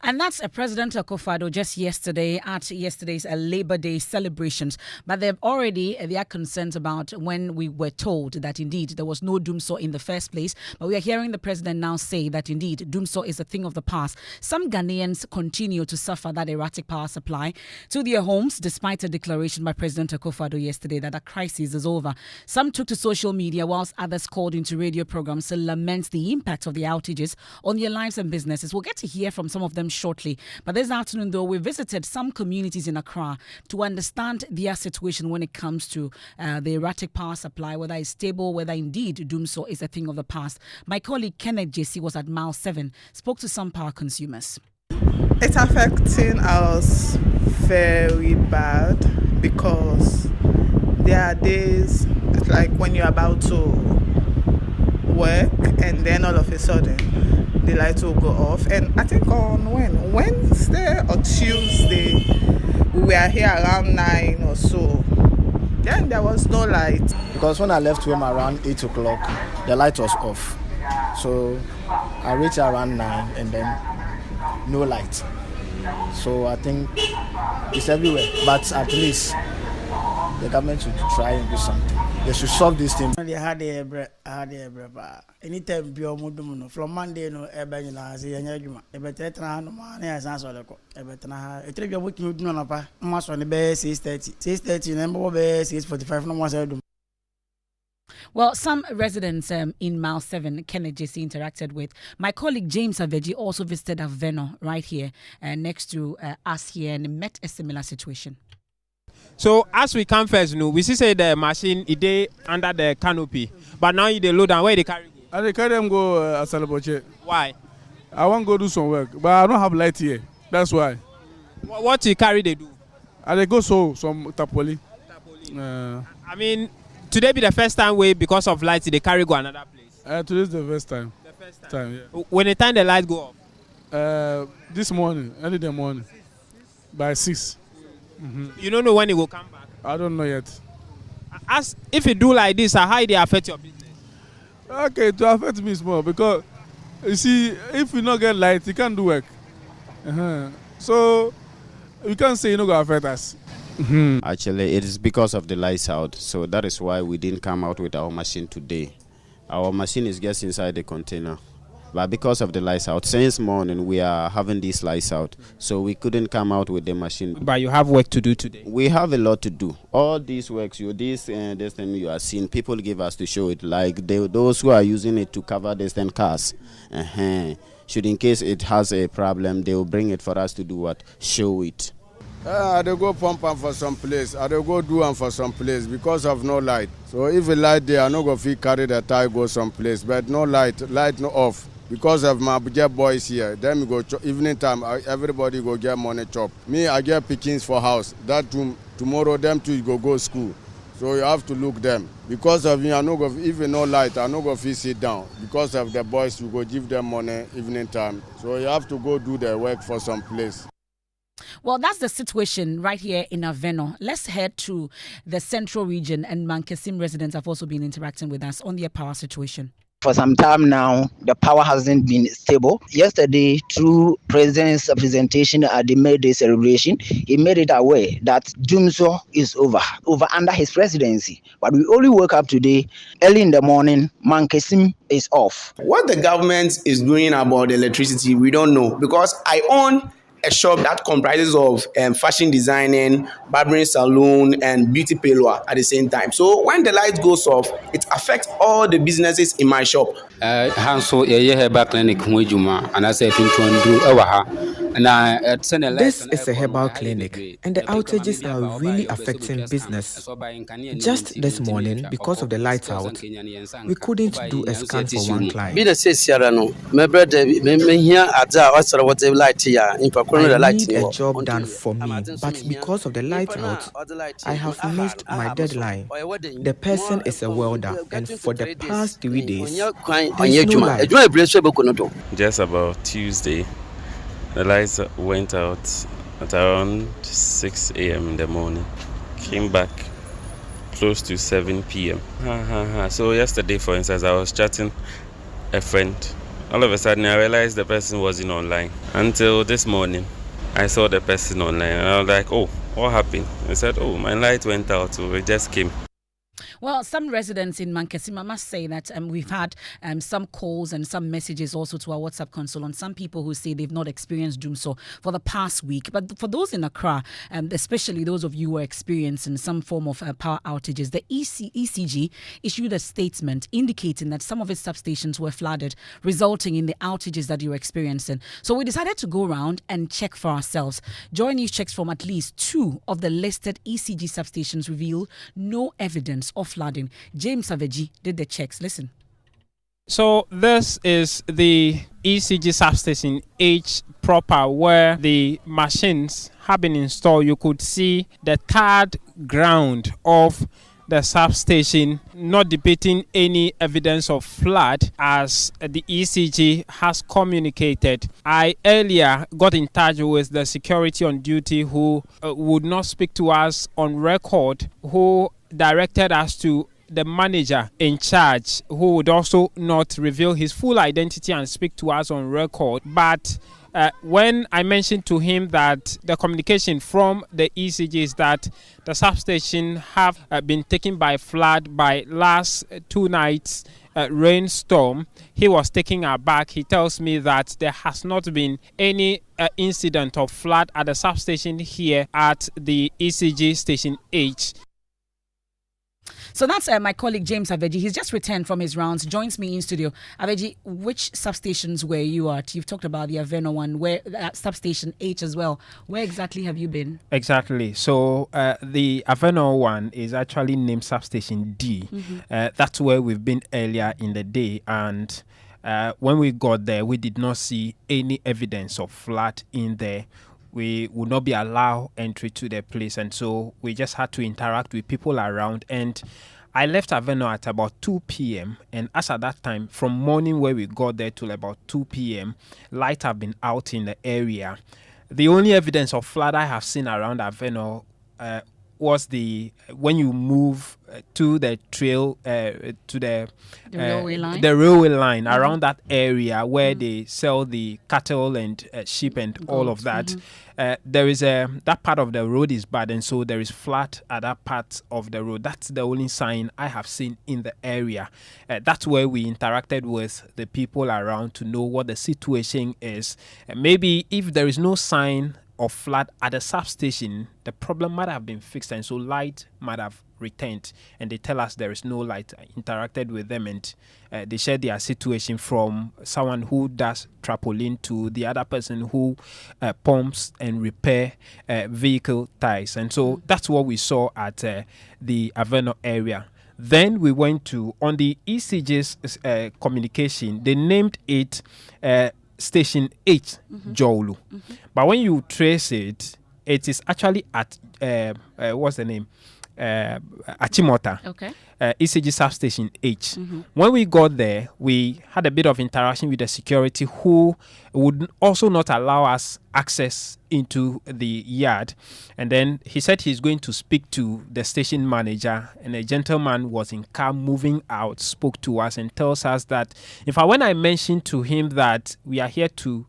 And that's President Akufo-Addo just yesterday at yesterday's Labor Day celebrations. But there are concerns about when we were told that indeed there was no doomsday in the first place. But we are hearing the president now say that indeed doomsday is a thing of the past. Some Ghanaians continue to suffer that erratic power supply to their homes, despite a declaration by President Akufo-Addo yesterday that a crisis is over. Some took to social media, whilst others called into radio programs to lament the impact of the outages on their lives and businesses. We'll get to hear from some of them shortly. But this afternoon, though, we visited some communities in Accra to understand their situation when it comes to the erratic power supply, whether it's stable, whether indeed doomsday is a thing of the past. My colleague Kenneth JC was at Mile 7, spoke to some power consumers. It's affecting us very bad because there are days like when you're about to work and then all of a sudden the lights will go off. And I think on Wednesday or Tuesday, we were here around 9 or so. Then there was no light. Because when I left home around 8 o'clock, the light was off. So I reached around 9 and then no light. So I think it's everywhere. But at least the government should try and do something. They should solve this thing. They had anytime from Monday no I say e better no man e san so leko e better na e tell you what you do no pa mo so ne be 6:30 number be 6:45 no mo say do. Well, some residents in Mile 7, Kenneth JC interacted with. My colleague James Aveji also visited Aveno right here next to us here and met a similar situation. So as we come first, we see say the machine is under the canopy, but now they load and where they carry go? I carry them go Asalaboche. Why? I want to go do some work, but I don't have light here. That's why. What you carry they do? I go some tapoli. I mean, today be the first time because of lights they carry go another place. Today's the first time. The first time, yeah. When the time the light go off? This morning, early in the morning, by 6. You don't know when it will come back? I don't know yet. As if you do like this, how it affect your business? Okay, to affect me small because you see, if you not get light, you can't do work. So we can't say you not gonna affect us. Actually, it is because of the lights out, so that is why we didn't come out with our machine today. Our machine is just inside the container, but because of the lights out, since morning we are having these lights out, so we couldn't come out with the machine. But you have work to do today. We have a lot to do. All these works, this thing you are seeing, people give us to show it, like those who are using it to cover this then cars. Should in case it has a problem, they will bring it for us to do what? Show it. I dey go pump am for some place. I dey go do am for some place because of no light. So if a light there, I no go fit carry the tire go some place. But no light no off. Because of my boys here, then we go evening time. Everybody go get money chop. Me, I get pickings for house. That tomorrow them two go school. So you have to look them. Because of me, I no go even no light. I no go fit sit down. Because of the boys, we go give them money evening time. So you have to go do the work for some place. Well, that's the situation right here in Aveno. Let's head to the central region, and Mankesim residents have also been interacting with us on their power situation. For some time now, the power hasn't been stable. Yesterday, through President's presentation at the May Day celebration, he made it aware that Jumso is over under his presidency. But we only woke up today, early in the morning, Mankesim is off. What the government is doing about electricity, we don't know, because I own a shop that comprises of fashion designing, barbering salon, and beauty parlor at the same time. So when the light goes off, it affects all the businesses in my shop. This is a herbal clinic, and the outages are really affecting business. Just this morning, because of the lights out, we couldn't do a scan for one client. I need a job done for me, but because of the light out, I have missed my deadline. The person is a welder, and for the past 3 days, there's no light. Just about Tuesday, the lights went out at around 6 a.m. in the morning. Came back close to 7 p.m. So yesterday, for instance, I was chatting a friend. All of a sudden, I realized the person wasn't online. Until this morning, I saw the person online, and I was like, oh, what happened? I said, oh, my light went out, so it just came. Well, some residents in Mankesim, I must say that we've had some calls and some messages also to our WhatsApp console on some people who say they've not experienced Jumso for the past week. But for those in Accra, especially those of you who are experiencing some form of power outages, the ECG issued a statement indicating that some of its substations were flooded, resulting in the outages that you're experiencing. So we decided to go around and check for ourselves. Joy News checks from at least 2 of the listed ECG substations reveal no evidence of flooding. James Saveji did the checks. Listen. So this is the ECG substation H proper, where the machines have been installed. You could see the third ground of the substation, not depicting any evidence of flood, as the ECG has communicated. I earlier got in touch with the security on duty who would not speak to us on record, who directed us to the manager in charge, who would also not reveal his full identity and speak to us on record. But when I mentioned to him that the communication from the ECG is that the substation have been taken by flood by last 2 nights rainstorm, he was taken aback. He tells me that there has not been any incident of flood at the substation here at the ECG station H. So that's my colleague James Aveji. He's just returned from his rounds, joins me in studio. Aveji, which substations were you at? You've talked about the Aveno one, where substation H as well. Where exactly have you been? Exactly. So the Aveno one is actually named substation D. That's where we've been earlier in the day, and when we got there, we did not see any evidence of flood in there. We would not be allowed entry to the place, and so we just had to interact with people around. And I left Aveno at about 2 p.m. and as at that time, from morning where we got there till about 2 p.m., light have been out in the area. The only evidence of flood I have seen around Aveno was when you move to the trail to the railway line around that area where they sell the cattle and sheep and all of that. There is that part of the road is bad, and so there is flood at that part of the road. That's the only sign I have seen in the area. That's where we interacted with the people around to know what the situation is. Maybe if there is no sign of flood at the substation, the problem might have been fixed, and so light might have returned, and they tell us there is no light. I interacted with them, and they shared their situation from someone who does trampoline to the other person who pumps and repair vehicle tires, and so that's what we saw at the Aveno area. Then we went to, on the ECG's communication, they named it Station H, Jolu. But when you trace it, it is actually at, what's the name? Achimota. Okay. ECG substation H. When we got there, we had a bit of interaction with the security who would also not allow us access into the yard. And then he said he's going to speak to the station manager, and a gentleman was in car moving out, spoke to us and tells us that, in fact, when I mentioned to him that we are here to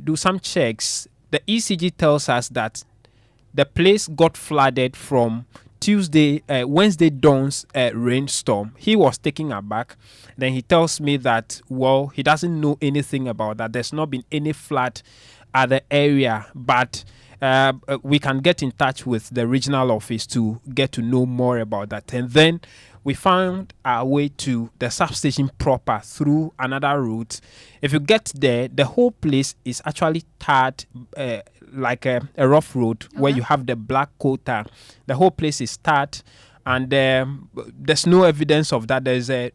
do some checks, the ECG tells us that the place got flooded from Wednesday dawn's rainstorm. He was taken aback. Then he tells me that, well, he doesn't know anything about that. There's not been any flood at the area, but we can get in touch with the regional office to get to know more about that. And then we found our way to the substation proper through another route. If you get there, the whole place is actually tarred like a rough road where you have the black quota. The whole place is tarred, and there's no evidence of that. There's a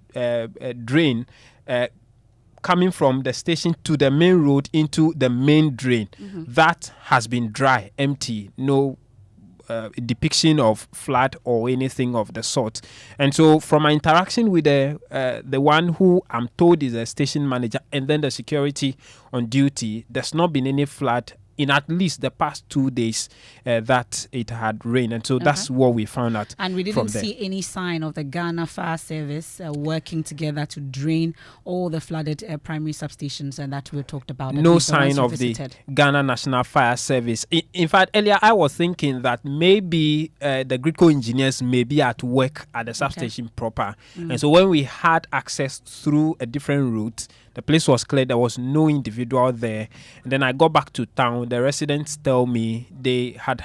drain coming from the station to the main road into the main drain. That has been dry, empty, no depiction of flood or anything of the sort. And so from my interaction with the one who I'm told is a station manager and then the security on duty, there's not been any flood in at least the past 2 days that it had rained. And so that's what we found out. And we didn't see any sign of the Ghana Fire Service working together to drain all the flooded primary substations and that we talked about. No sign of the Ghana National Fire Service. In fact, earlier I was thinking that maybe the Greco engineers may be at work at the substation proper. And so when we had access through a different route, the place was clear. There was no individual there. And then I got back to town. The residents tell me they had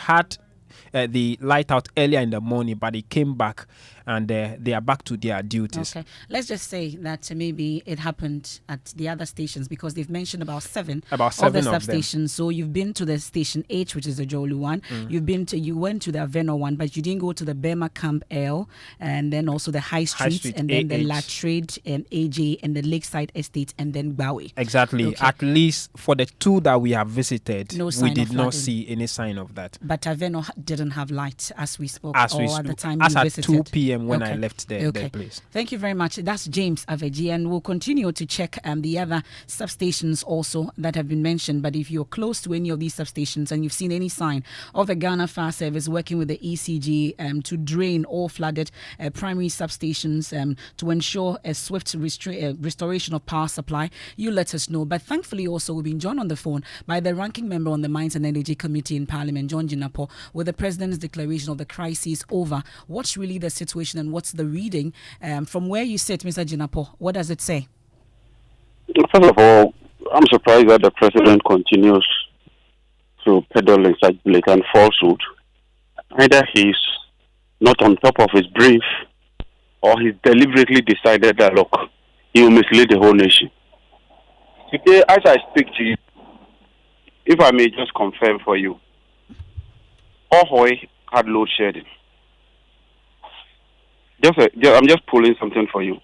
the light out earlier in the morning, but they came back and they are back to their duties. Okay. Let's just say that maybe it happened at the other stations because they've mentioned about seven of the substations. So you've been to the station H, which is the Jolu one. You went to the Aveno one, but you didn't go to the Bema Camp L, and then also the High Street and then the La Trade and AJ and the Lakeside Estate and then Bawe. Exactly. Okay. At least for the two that we have visited, we did not flooding. See any sign of that. But Aveno didn't have light as we spoke at the time as you at visited. 2 p.m. when I left the place. Thank you very much. That's James Aveji, and we'll continue to check the other substations also that have been mentioned. But if you're close to any of these substations and you've seen any sign of the Ghana Fire Service working with the ECG to drain all flooded primary substations to ensure a swift restoration of power supply, you let us know. But thankfully also we've been joined on the phone by the ranking member on the Mines and Energy Committee in Parliament, John Dapaah, with the President's declaration of the crisis over. What's really the situation and what's the reading from where you sit, Mr. Dapaah? What does it say? First of all, I'm surprised that the President continues to peddle in such blatant falsehood. Either he's not on top of his brief or he's deliberately decided that, look, he will mislead the whole nation. Today, as I speak to you, if I may just confirm for you, Ahoy had load shedding. I'm just pulling something for you.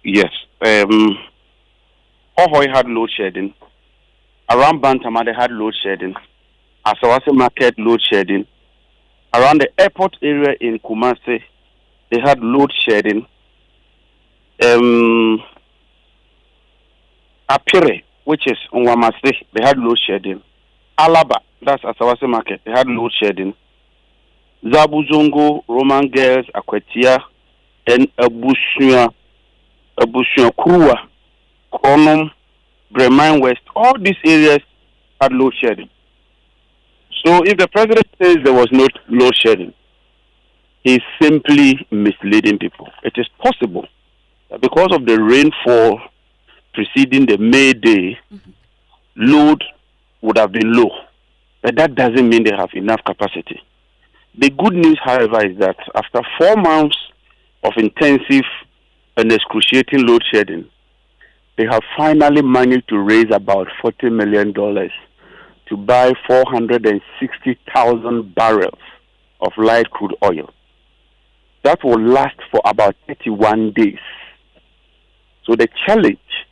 Yes. Ahoy had load shedding. Around Bantama, they had load shedding. Asawase Market, load shedding. Around the airport area in Kumasi, they had load shedding. Apire, which is Nwamase, they had load shedding. Alaba, that's Asawase Market, they had load shedding. Zabuzongo, Roman Girls, Akwetia, and Abushua Kurua, Kronum, Bremen West, all these areas had load shedding. So if the president says there was no load shedding, he's simply misleading people. It is possible that because of the rainfall preceding the May Day, load would have been low. But that doesn't mean they have enough capacity. The good news, however, is that after 4 months of intensive and excruciating load shedding, they have finally managed to raise about $40 million to buy 460,000 barrels of light crude oil. That will last for about 31 days. So the challenge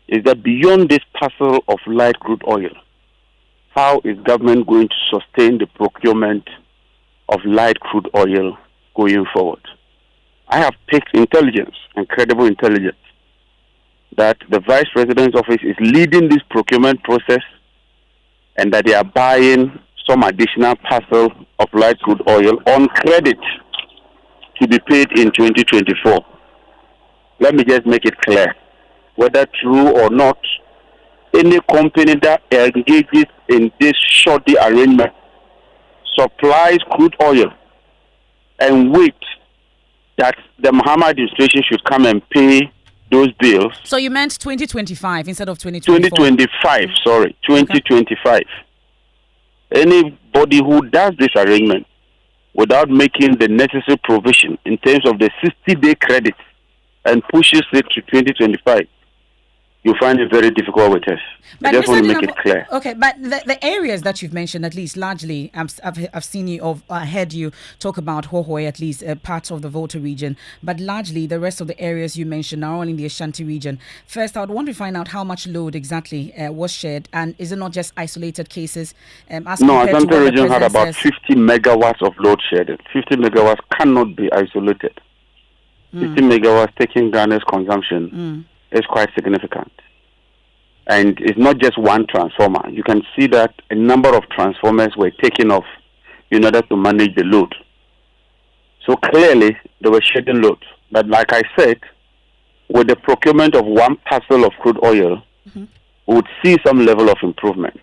is that beyond this parcel of light crude oil, how is government going to sustain the procurement of light crude oil going forward? I have picked intelligence, incredible intelligence, that the Vice President's office is leading this procurement process and that they are buying some additional parcel of light crude oil on credit to be paid in 2024. Let me just make it clear, whether true or not, any company that engages in this shoddy arrangement supplies crude oil and wait that the Mahama administration should come and pay those bills. So you meant 2025 instead of 2024? 2025, sorry, 2025. Okay. Anybody who does this arrangement without making the necessary provision in terms of the 60-day credit and pushes it to 2025, you find it very difficult with us. But I just want to make it clear. Okay, but the areas that you've mentioned, at least largely, I've seen you, heard you talk about Hohoe, at least parts of the Volta region, but largely the rest of the areas you mentioned are all in the Ashanti region. First, I would want to find out how much load exactly was shared, and is it not just isolated cases? No, Ashanti region had about 50 megawatts of load shedding. 50 megawatts cannot be isolated. 50 megawatts taking Ghana's consumption is quite significant. And it's not just one transformer. You can see that a number of transformers were taken off in order to manage the load. So clearly, they were shedding load. But like I said, with the procurement of one parcel of crude oil, we would see some level of improvement.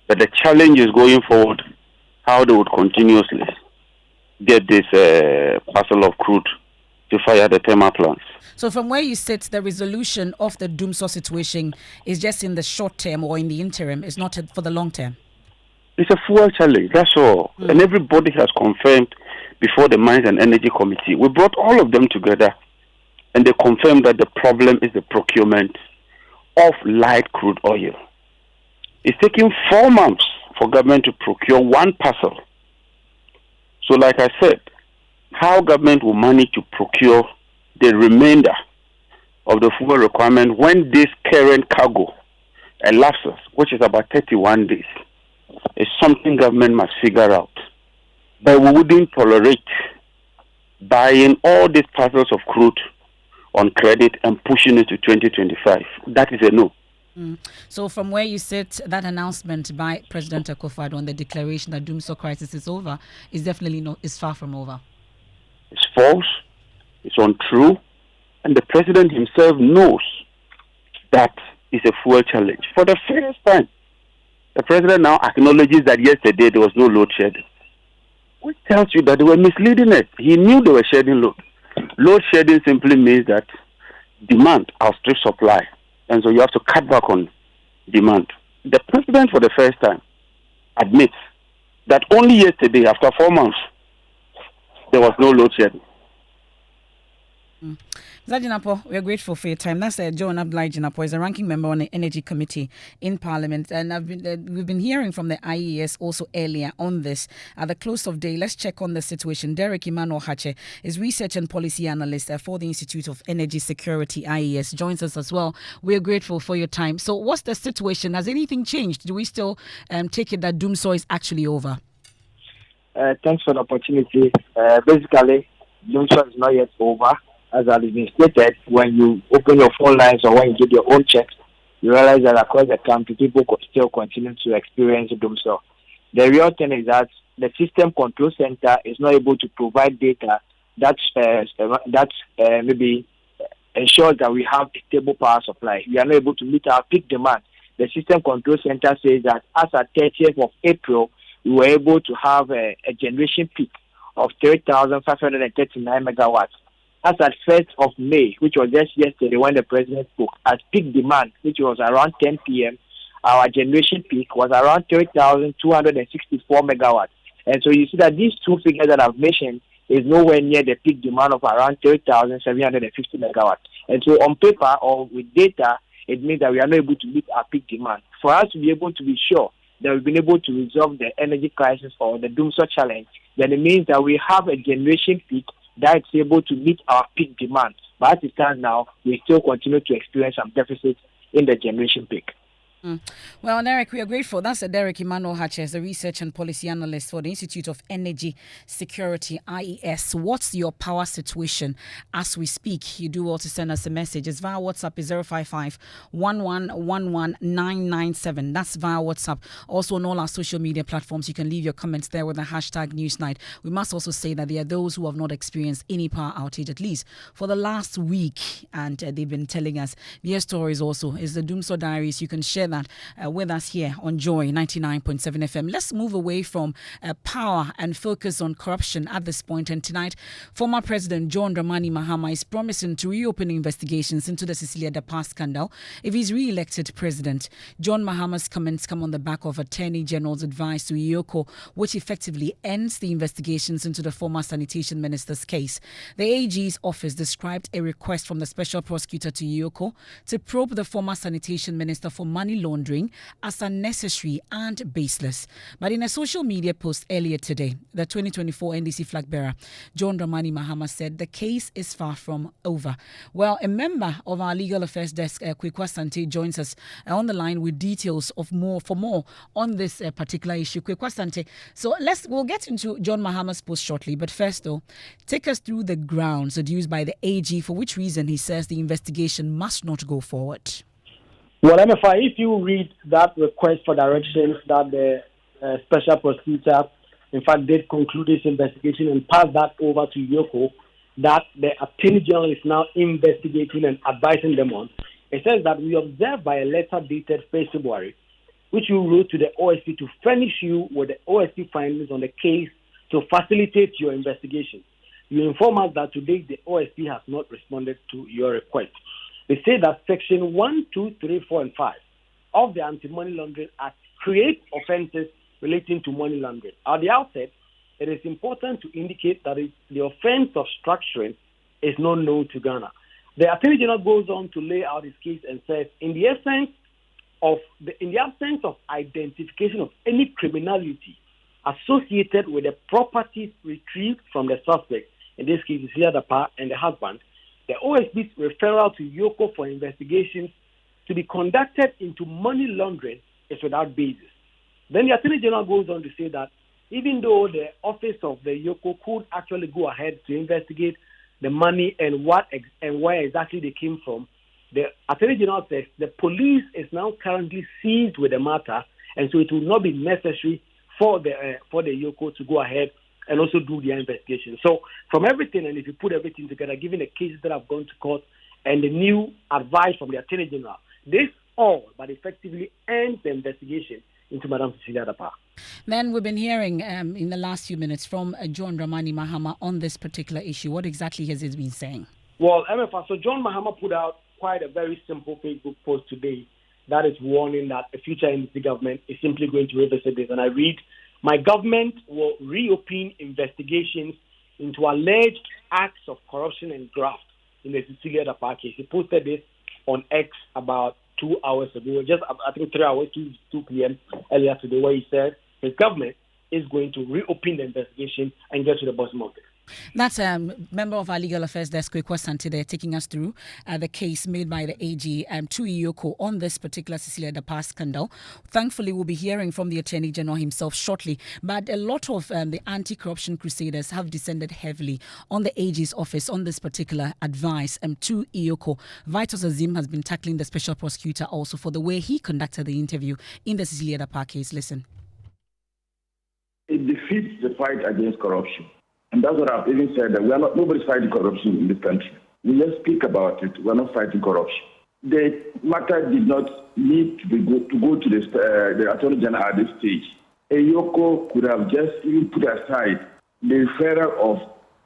But the challenge is going forward, how they would continuously get this parcel of crude to fire the thermal plants. So from where you sit, the resolution of the Dumso situation is just in the short term or in the interim. It's not for the long term. It's a fuel challenge, that's all. And everybody has confirmed before the Mines and Energy Committee. We brought all of them together and they confirmed that the problem is the procurement of light crude oil. It's taking 4 months for government to procure one parcel. So like I said, how government will manage to procure the remainder of the fuel requirement when this current cargo elapses, which is about 31 days, is something government must figure out. But we wouldn't tolerate buying all these parcels of crude on credit and pushing it to 2025. That is a no. So from where you sit, that announcement by President Akufo-Addo on the declaration that Dumso crisis is over is definitely is far from over. It's false. It's untrue, and the president himself knows that it's a fuel challenge. For the first time, the president now acknowledges that yesterday there was no load shedding, which tells you that they were misleading us. He knew they were shedding load. Load shedding simply means that demand outstrips supply, and so you have to cut back on demand. The president, for the first time, admits that only yesterday, after 4 months, there was no load shedding. Zajinapo, we are grateful for your time. That's John Abdullahi Jinapo, is a ranking member on the Energy Committee in Parliament, and we've been hearing from the IES also earlier on this. At the close of day, let's check on the situation. Derek Emmanuel Hache is research and policy analyst for the Institute of Energy Security (IES). Joins us as well. We are grateful for your time. So, what's the situation? Has anything changed? Do we still take it that doomsday is actually over? Thanks for the opportunity. Basically, doomsday is not yet over. As has been stated, when you open your phone lines or when you get your own checks, you realize that across the country, people still continue to experience doomsday. The real thing is that the System Control Center is not able to provide data that maybe ensures that we have a stable power supply. We are not able to meet our peak demand. The System Control Center says that as at 30th of April, we were able to have a generation peak of 3,539 megawatts. As at 1st of May, which was just yesterday when the president spoke, at peak demand, which was around 10 p.m., our generation peak was around 3,264 megawatts. And so you see that these two figures that I've mentioned is nowhere near the peak demand of around 3,750 megawatts. And so on paper or with data, it means that we are not able to meet our peak demand. For us to be able to be sure that we've been able to resolve the energy crisis or the doomsday challenge, then it means that we have a generation peak that is able to meet our peak demand. But as it stands now, we still continue to experience some deficits in the generation peak. Well, Derek, we are grateful. That's Derek Emmanuel Hatches, a research and policy analyst for the Institute of Energy Security, IES. What's your power situation as we speak? You do also send us a message. It's via WhatsApp, is 055-1111-997. That's via WhatsApp. Also on all our social media platforms, you can leave your comments there with the hashtag Newsnight. We must also say that there are those who have not experienced any power outage, at least for the last week, and they've been telling us their stories also. Is the Doomsday Diaries. You can share that with us here on Joy 99.7 FM. Let's move away from power and focus on corruption at this point. And tonight, former President John Dramani Mahama is promising to reopen investigations into the Cilia Dapaah scandal if he's re-elected president. John Mahama's comments come on the back of Attorney General's advice to Iyoko, which effectively ends the investigations into the former sanitation minister's case. The AG's office described a request from the special prosecutor to Iyoko to probe the former sanitation minister for money laundering as unnecessary and baseless. But in a social media post earlier today, the 2024 NDC flag bearer, John Dramani Mahama, said the case is far from over. Well, a member of our legal affairs desk, Kwikwa Sante, joins us on the line with details of more on this particular issue. Kwikwa Sante, so we'll get into John Mahama's post shortly, but first though, take us through the grounds adduced by the AG for which reason he says the investigation must not go forward. Well, Emefa, if you read that request for directions that the special prosecutor, in fact, did conclude this investigation and pass that over to Yoko, that the Attorney General is now investigating and advising them on, it says that we observe by a letter dated 1st February, which you wrote to the OSP to furnish you with the OSP findings on the case to facilitate your investigation. You inform us that today the OSP has not responded to your request. They say that Section 1, 2, 3, 4, and 5 of the Anti-Money Laundering Act create offences relating to money laundering. At the outset, it is important to indicate that the offence of structuring is not known to Ghana. The Attorney General goes on to lay out his case and says, in the absence of identification of any criminality associated with the properties retrieved from the suspect, in this case, Cilia Dapaah and the husband, the OSP's referral to Yoko for investigations to be conducted into money laundering is without basis. Then the Attorney General goes on to say that even though the office of the Yoko could actually go ahead to investigate the money and where exactly they came from, the Attorney General says the police is now currently seized with the matter, and so it will not be necessary for the Yoko to go ahead and also do their investigation. So from everything, and if you put everything together, given the cases that have gone to court and the new advice from the Attorney General, this all but effectively ends the investigation into Madam Cilia Dapaah. Then we've been hearing in the last few minutes from John Dramani Mahama on this particular issue. What exactly has he been saying? Well, Emefa, so John Mahama put out quite a very simple Facebook post today that is warning that a future NDC government is simply going to revisit this. And I read, my government will reopen investigations into alleged acts of corruption and graft in the Cilia Dapaah case. He posted this on X about 2 hours ago, just I think 3 hours, 2 p.m. earlier today, where he said his government is going to reopen the investigation and get to the bottom of it. That's a member of our legal affairs desk, Kwekwa Santi, there taking us through the case made by the AG to Iyoko on this particular Cilia Dapaah scandal. Thankfully, we'll be hearing from the Attorney General himself shortly. But a lot of the anti-corruption crusaders have descended heavily on the AG's office on this particular advice to Iyoko. Vitus Azim has been tackling the special prosecutor also for the way he conducted the interview in the Cilia Dapaah case. Listen. It defeats the fight against corruption. And that's what I've even said, that nobody's fighting corruption in this country. We just speak about it. We're not fighting corruption. The matter did not need to go to the Attorney General at this stage. Iyoko could have just even put aside the referral of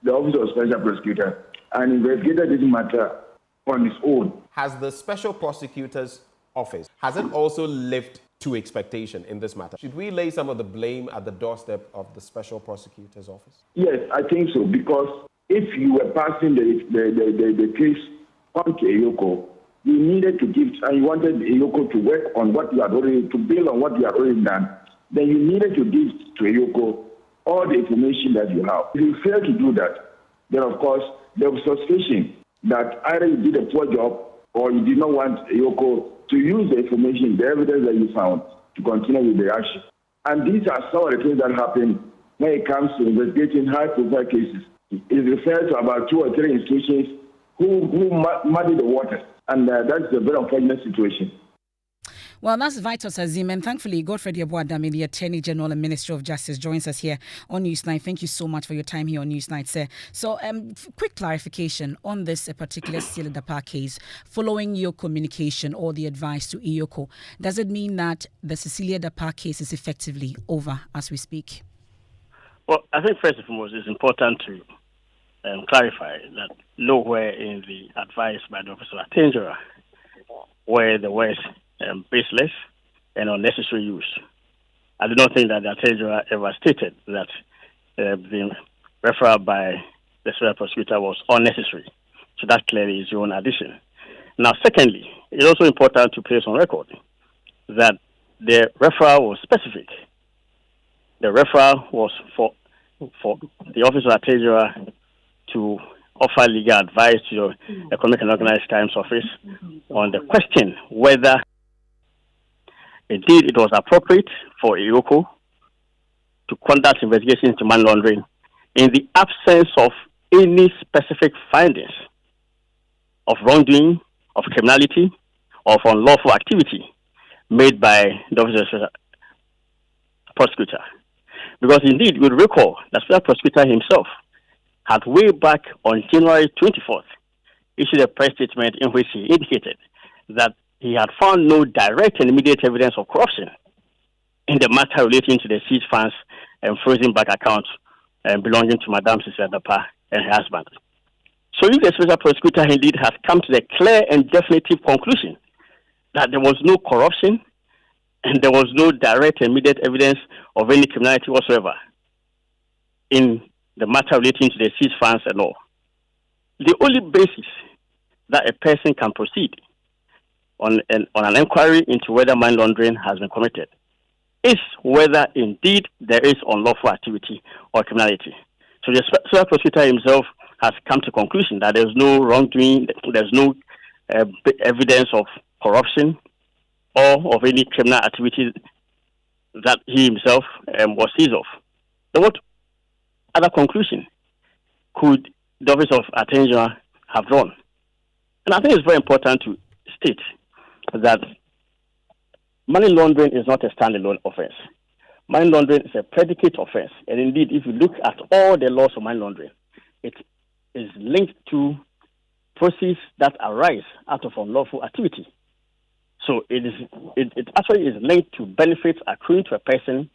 the Office of Special Prosecutor and investigated this matter on its own. Has the Special Prosecutor's Office, has it also lived to expectation in this matter? Should we lay some of the blame at the doorstep of the Special Prosecutor's Office? Yes, I think so, because if you were passing the case on to Iyoko, you needed to give, and you wanted Iyoko to work on what you had already, to build on what you had already done, then you needed to give to Iyoko all the information that you have. If you fail to do that, then of course there was suspicion that either you did a poor job or you did not want Iyoko to use the information, the evidence that you found, to continue with the action. And these are some of the things that happen when it comes to investigating high-profile cases. It refers to about 2 or 3 institutions who muddy the waters, and that's a very unfortunate situation. Well, that's Vitus Azim, and thankfully, Godfred Yabuadami, the Attorney General and Minister of Justice, joins us here on Newsnight. Thank you so much for your time here on Newsnight, sir. So, quick clarification on this particular Cilia Dapaah case. Following your communication or the advice to Iyoko, does it mean that the Cilia Dapaah case is effectively over as we speak? Well, I think first and foremost, it's important to clarify that nowhere in the advice by the Office of Attorney General where the words baseless and unnecessary use. I do not think that the Attorney General ever stated that the referral by the special prosecutor was unnecessary. So that clearly is your own addition. Now, secondly, it's also important to place on record that the referral was specific. The referral was for the Office of Attorney General to offer legal advice to your Economic and Organized Crimes Office on the question whether indeed it was appropriate for Iyoko to conduct investigations into money laundering in the absence of any specific findings of wrongdoing, of criminality, or of unlawful activity made by the Office of Special Prosecutor. Because indeed, you would recall that Special Prosecutor himself had way back on January 24th issued a press statement in which he indicated that he had found no direct and immediate evidence of corruption in the matter relating to the seized funds and frozen bank accounts belonging to Madame Cilia Dapaah and her husband. So if the Special Prosecutor indeed has come to the clear and definitive conclusion that there was no corruption and there was no direct and immediate evidence of any criminality whatsoever in the matter relating to the seized funds and all, the only basis that a person can proceed on an inquiry into whether money laundering has been committed is whether indeed there is unlawful activity or criminality. So the Special Prosecutor himself has come to the conclusion that there's no wrongdoing, there's no evidence of corruption or of any criminal activity that he himself was seized of. So what other conclusion could the Office of Attorney General have drawn? And I think it's very important to state that money laundering is not a standalone offense. Money laundering is a predicate offense. And indeed, if you look at all the laws of money laundering, it is linked to proceeds that arise out of unlawful activity. So it actually is linked to benefits accruing to a person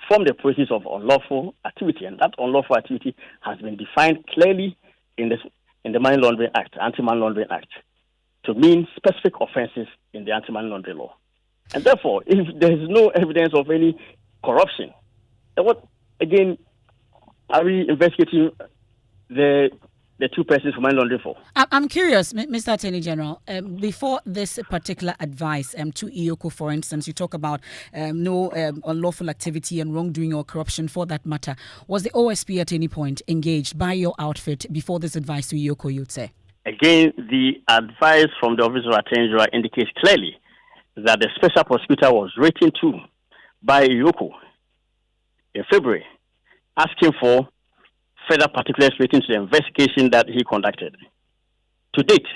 from the proceeds of unlawful activity. And that unlawful activity has been defined clearly in the Money Laundering Act, Anti-Money Laundering Act, to mean specific offenses in the anti-money laundering law. And therefore, if there is no evidence of any corruption, then what, again, are we investigating the the two persons for money laundering for? I'm curious, Mr. Attorney General. Before this particular advice to EOCO, for instance, you talk about no unlawful activity and wrongdoing or corruption for that matter. Was the OSP at any point engaged by your outfit before this advice to EOCO, you'd say? Again, the advice from the Office of Attorney General indicates clearly that the special prosecutor was written to by EOCO in February, asking for further particulars relating to the investigation that he conducted. To date,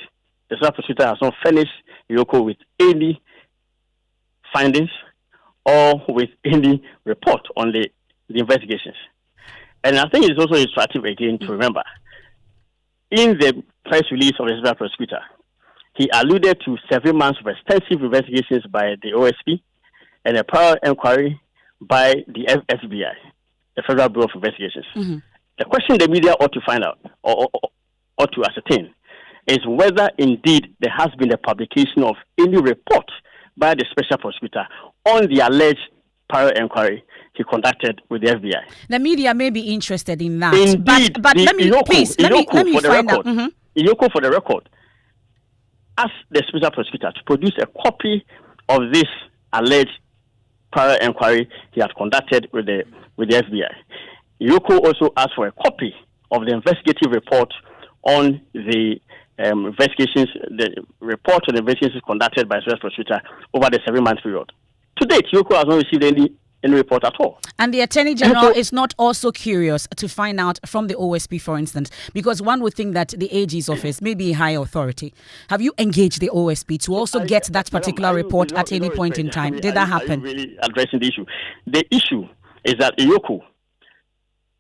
the special prosecutor has not furnished EOCO with any findings or with any report on the investigations. And I think it's also instructive again to remember, in the press release of the special prosecutor, he alluded to 7 months of extensive investigations by the OSP and a prior inquiry by the FBI, the Federal Bureau of Investigations. Mm-hmm. The question the media ought to find out or to ascertain is whether indeed there has been a publication of any report by the special prosecutor on the alleged prior inquiry he conducted with the FBI. The media may be interested in that. Indeed, but let me find out. Mm-hmm. EOCO, for the record, asked the special prosecutor to produce a copy of this alleged prior inquiry he had conducted with the FBI. EOCO also asked for a copy of the investigative report on the investigations, the report on the investigations conducted by the special prosecutor over the 7-month period. To date, EOCO has not received any report at all. And the Attorney General is not also curious to find out from the OSP, for instance, because one would think that the AG's office may be a high authority. Have you engaged the OSP to also get that particular report at any point in time? Did that happen? Are you really addressing the issue? The issue is that EOCO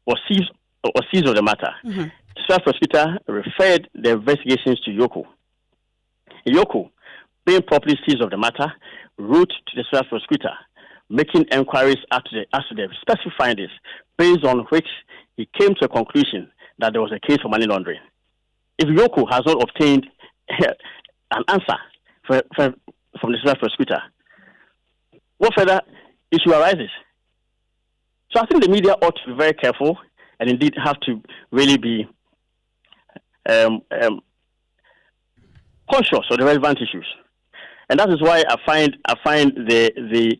was seized of the matter. Mm-hmm. The special prosecutor referred the investigations to EOCO. EOCO, being properly seized of the matter, wrote to the special prosecutor, making inquiries as to the specific findings, based on which he came to a conclusion that there was a case for money laundering. If EOCO has not obtained an answer from the special prosecutor, what further issue arises? So I think the media ought to be very careful and indeed have to really be conscious of the relevant issues. And that is why I find the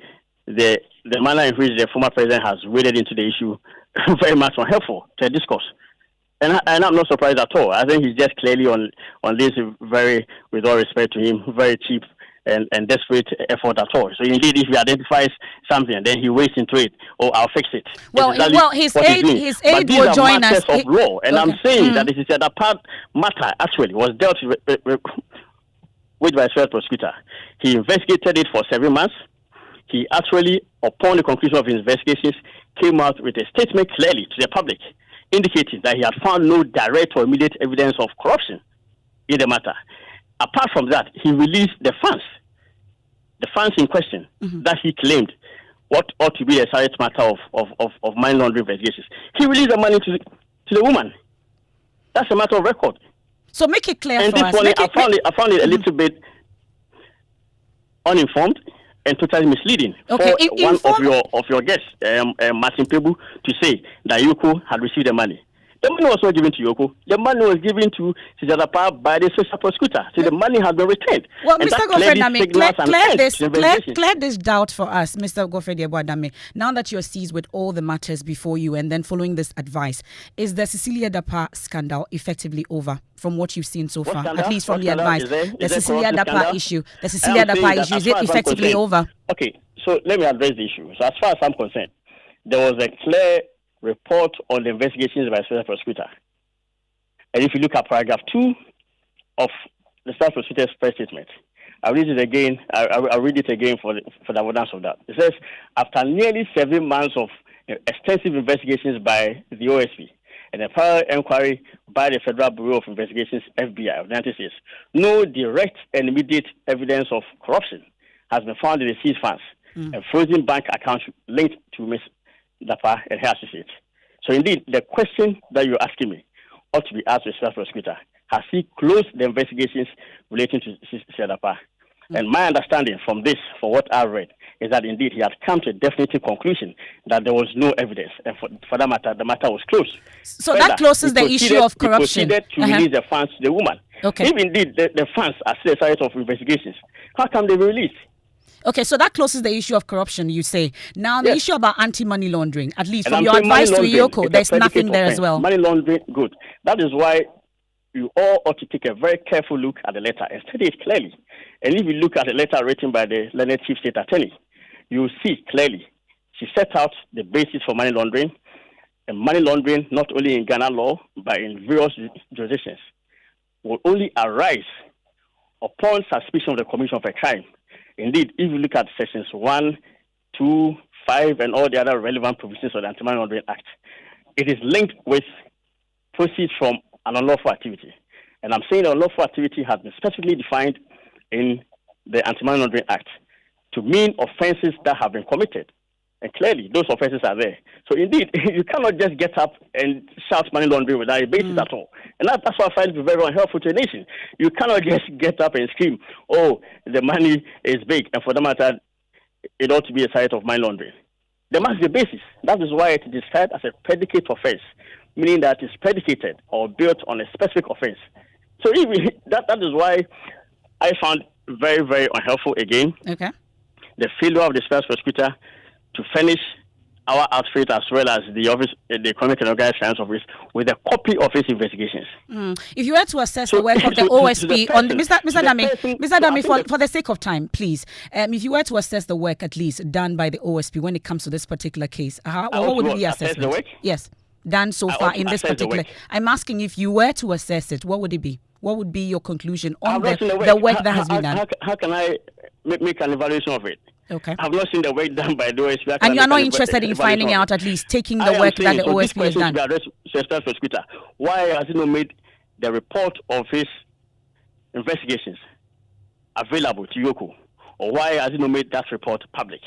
manner in which the former president has waded into the issue very much unhelpful to the discourse. And I'm not surprised at all. I think he's just clearly on this very, with all respect to him, very cheap and desperate effort at all. So indeed, if he identifies something, then he wades into it, or I'll fix it. Well, his aide will join us. Of law, and okay. I'm saying that this is the part matter actually was dealt with by a special prosecutor. He investigated it for 7 months. He actually, upon the conclusion of his investigations, came out with a statement clearly to the public, indicating that he had found no direct or immediate evidence of corruption in the matter. Apart from that, he released the funds in question that he claimed what ought to be a serious matter of money laundering investigations. He released the money to the woman. That's a matter of record. So make it clear and for us. I found it a little bit uninformed and totally misleading for one of your guests, Martin Pebu, to say that EOCO had received the money. The money was not given to EOCO. The money was given to Cilia Dapaah by the special prosecutor. So the money has been retained. Well, Mr. Godfrey, clear this doubt for us, Mr. Godfrey Diabwadame. Now that you're seized with all the matters before you and then following this advice, is the Cilia Dapaah scandal effectively over from what you've seen so far? At least from the advice. The Cilia Dapaah issue. The Cilia Dapaah issue, is it effectively over? Okay, so let me address the issue. So as far as I'm concerned, there was a clear report on the investigations by the special prosecutor. And if you look at paragraph 2 of the special prosecutor's press statement, I'll read it again. I'll read it again for the evidence of that. It says, after nearly 7 months of extensive investigations by the OSP and a prior inquiry by the Federal Bureau of Investigations, FBI of the United States, no direct and immediate evidence of corruption has been found in the seized funds and frozen bank accounts linked to Ms. Dapaah and her associates. So indeed, the question that you're asking me ought to be asked to the special prosecutor. Has he closed the investigations relating to Cilia Dapaah? And my understanding from this, for what I've read, is that indeed he had come to a definitive conclusion that there was no evidence, and for that matter, the matter was closed. So that closes the issue of corruption. He proceeded to release the funds to the woman. Okay. If indeed the funds are still a site of investigations, how come they were released? Okay, so that closes the issue of corruption, you say. Now, the issue about anti-money laundering, at least And from I'm your saying advice to money laundering Iyoko, is a there's predicate nothing there as offense. well. Money laundering, good. That is why you all ought to take a very careful look at the letter and study it clearly. And if you look at the letter written by the learned chief state attorney, you will see clearly she set out the basis for money laundering, and money laundering not only in Ghana law but in various jurisdictions will only arise upon suspicion of the commission of a crime. Indeed, if you look at sections 1, 2, 5, and all the other relevant provisions of the Anti-Money Laundering Act, it is linked with proceeds from an unlawful activity. And I'm saying the unlawful activity has been specifically defined in the Anti-Money Laundering Act to mean offenses that have been committed. And clearly, those offenses are there. So indeed, you cannot just get up and shout money laundering without a basis at all. And that's why I find it very unhelpful to a nation. You cannot just get up and scream, oh, the money is big, and for that matter, it ought to be a site of money laundering. There must be a basis. That is why it is described as a predicate offense, meaning that it's predicated or built on a specific offense. So that is why I found very, very unhelpful again. Okay. The failure of the special prosecutor to furnish our outfit as well as the office, the Economic and Organized Crime Office, with a copy of its investigations. If you were to assess the work of the OSP, on Mr. Dami, for the sake of time, please, if you were to assess the work at least done by the OSP when it comes to this particular case, what would be the assessment? Yes, done so far in this particular. I'm asking if you were to assess it, what would it be? What would be your conclusion on the work that has been done? How can I make an evaluation of it? Okay. I've not seen the work done by the OSP. And you are not interested in finding out, at least taking the work that the OSP has done? Why has he not made the report of his investigations available to Iyoko? Or why has he not made that report public?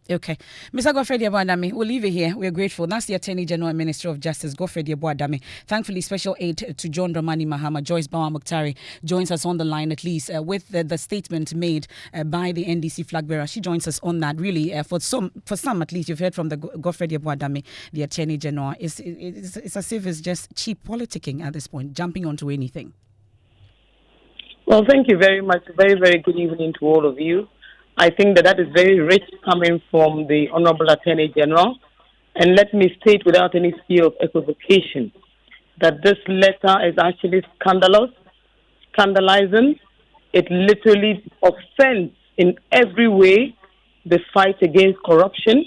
Okay. Mr. Godfrey Adame, we'll leave it here. We're grateful. That's the Attorney General and Minister of Justice, Godfrey Adame. Thankfully, special aid to John Dramani Mahama, Joyce Bawa Mukhtari, joins us on the line, at least with the statement made by the NDC flag bearer. She joins us on that. Really, for some, at least, you've heard from the Godfrey Adame, the Attorney General. It's as if it's just cheap politicking at this point, jumping onto anything. Well, thank you very much. Very, very good evening to all of you. I think that is very rich coming from the Honorable Attorney General. And let me state without any fear of equivocation that this letter is actually scandalizing. It literally offends in every way the fight against corruption.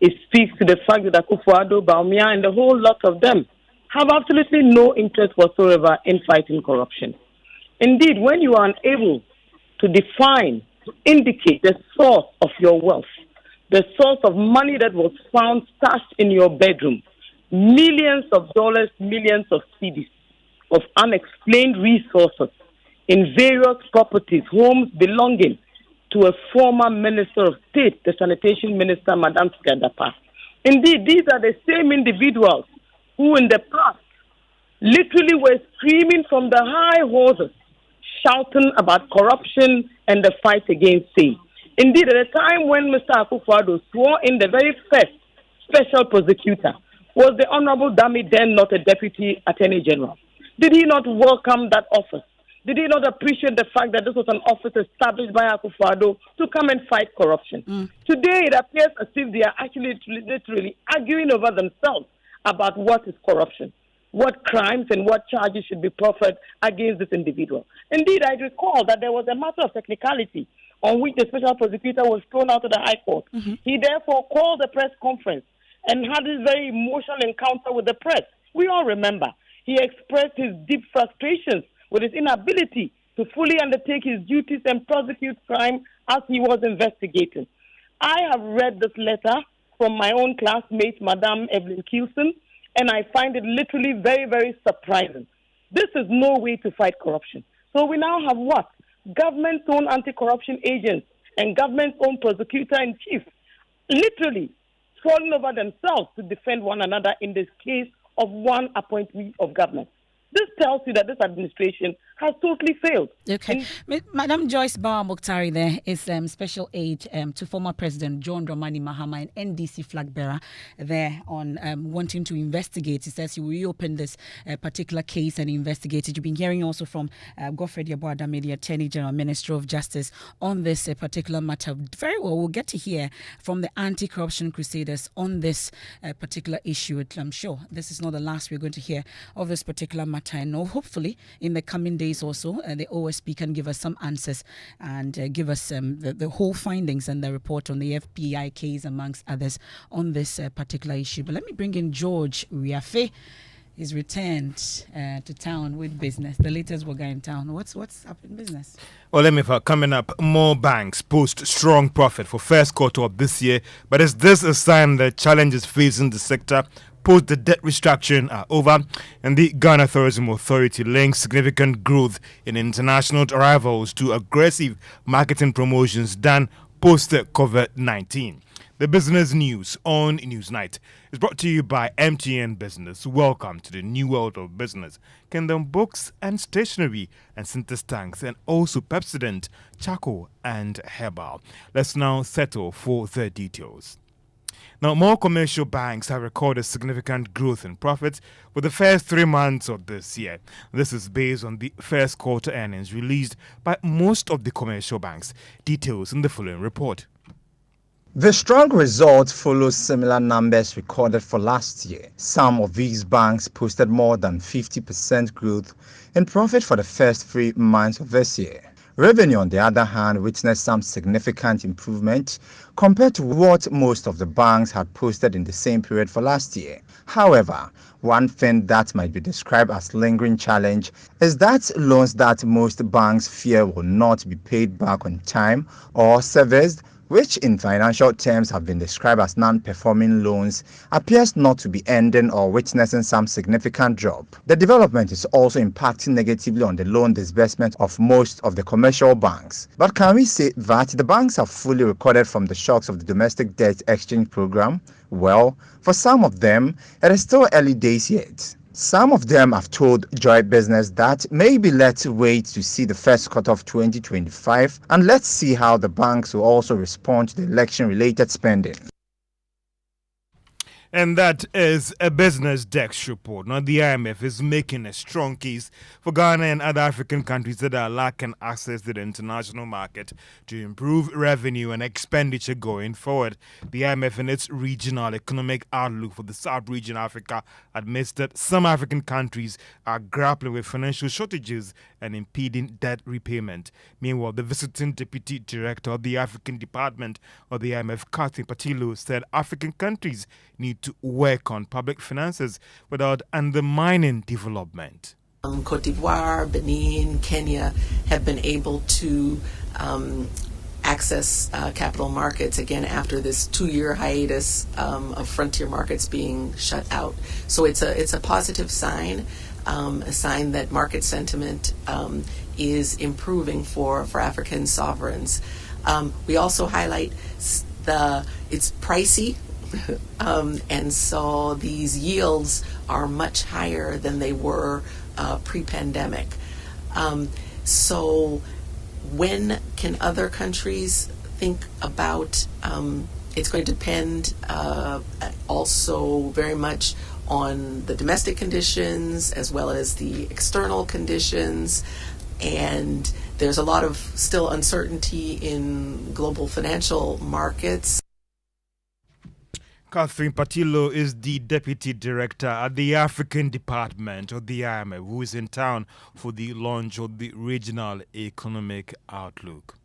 It speaks to the fact that Akufo-Addo, Bawumia, and the whole lot of them have absolutely no interest whatsoever in fighting corruption. Indeed, when you are unable to define, indicate the source of your wealth, the source of money that was found stashed in your bedroom, millions of dollars, millions of cedis of unexplained resources in various properties, homes belonging to a former Minister of State, the Sanitation Minister, Madam Cilia Dapaah. Indeed, these are the same individuals who in the past literally were screaming from the high horses, shouting about corruption and the fight against sin. Indeed, at the time when Mr. Akufo-Addo swore in, the very first special prosecutor was the Honorable Dami, then not a Deputy Attorney General. Did he not welcome that office? Did he not appreciate the fact that this was an office established by Akufo-Addo to come and fight corruption? Today, it appears as if they are actually literally arguing over themselves about what is corruption, what crimes and what charges should be proffered against this individual. Indeed, I recall that there was a matter of technicality on which the special prosecutor was thrown out of the High Court. He therefore called a press conference and had this very emotional encounter with the press. We all remember. He expressed his deep frustrations with his inability to fully undertake his duties and prosecute crime as he was investigating. I have read this letter from my own classmate, Madame Evelyn Kilson, and I find it literally very, very surprising. This is no way to fight corruption. So we now have what? Government's own anti-corruption agents and government's own prosecutor-in-chief literally falling over themselves to defend one another in this case of one appointee of government. This tells you that this administration has totally failed. Okay. Madam Joyce Bawa Mokhtari there is special aide to former President John Dramani Mahama and NDC flag bearer there on wanting to investigate. He says he will reopen this particular case and investigate it. You've been hearing also from Godfred Yeboah-Dame, the Attorney General, Minister of Justice, on this particular matter. Very well, we'll get to hear from the anti-corruption crusaders on this particular issue. I'm sure this is not the last we're going to hear of this particular matter. I know hopefully in the coming days also the OSP can give us some answers and give us the whole findings and the report on the FBI case amongst others on this particular issue. But let me bring in George Riafe. He's returned to town with business. The latest we're going in town. What's up in business? Well, Emefa, coming up, more banks post strong profit for first quarter of this year. But is this a sign that challenges facing the sector post the debt restructuring are over? And the Ghana Tourism Authority links significant growth in international arrivals to aggressive marketing promotions done post COVID-19. The business news on Newsnight is brought to you by MTN Business. Welcome to the new world of business. Kingdom Books and Stationery and Synthesis Tanks, and also Pepsodent, Charcoal and Herbal. Let's now settle for the details. Now, more commercial banks have recorded significant growth in profits for the first 3 months of this year. This is based on the first quarter earnings released by most of the commercial banks. Details in the following report. The strong results follow similar numbers recorded for last year. Some of these banks posted more than 50% growth in profit for the first 3 months of this year. Revenue, on the other hand, witnessed some significant improvement compared to what most of the banks had posted in the same period for last year. However, one thing that might be described as lingering challenge is that loans that most banks fear will not be paid back on time or serviced, which in financial terms have been described as non-performing loans, appears not to be ending or witnessing some significant drop. The development is also impacting negatively on the loan disbursement of most of the commercial banks. But can we say that the banks have fully recovered from the shocks of the domestic debt exchange program? Well, for some of them, it is still early days yet. Some of them have told Joy Business that maybe let's wait to see the first quarter of 2025 and let's see how the banks will also respond to the election-related spending. And that is a Business Desk report. Now, the IMF is making a strong case for Ghana and other African countries that are lacking access to the international market to improve revenue and expenditure going forward. The IMF, in its regional economic outlook for the South Region Africa, admits that some African countries are grappling with financial shortages and impeding debt repayment. Meanwhile, the visiting Deputy Director of the African Department of the IMF, Catherine Patillo, said African countries need to work on public finances without undermining development. Cote d'Ivoire, Benin, Kenya have been able to access capital markets again after this 2-year hiatus of frontier markets being shut out. So it's a positive sign, a sign that market sentiment is improving for African sovereigns. We also highlight it's pricey. And so these yields are much higher than they were pre-pandemic. So when can other countries think about, it's going to depend also very much on the domestic conditions as well as the external conditions. And there's a lot of still uncertainty in global financial markets. Catherine Patillo is the Deputy Director at the African Department of the IMF, who is in town for the launch of the Regional Economic Outlook.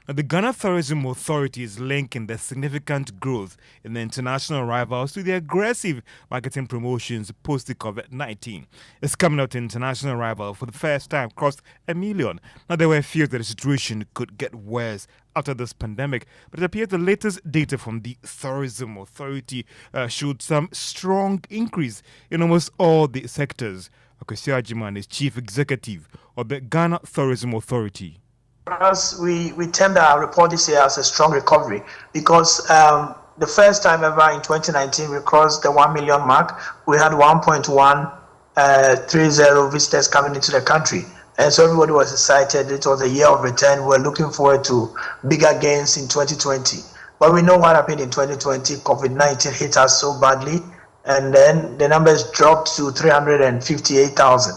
Now, the Ghana Tourism Authority is linking the significant growth in the international arrivals to the aggressive marketing promotions post the COVID-19. It's coming out international arrival for the first time crossed 1 million. Now, there were fears that the situation could get worse after this pandemic, but it appears the latest data from the Tourism Authority showed some strong increase in almost all the sectors. Akwesi Ajiman is Chief Executive of the Ghana Tourism Authority. As we termed our report this year as a strong recovery because the first time ever in 2019 we crossed the 1 million mark. We had 1.1 3-0 visitors coming into the country. And so everybody was excited. It was a year of return. We're looking forward to bigger gains in 2020. But we know what happened in 2020. COVID-19 hit us so badly. And then the numbers dropped to 358,000.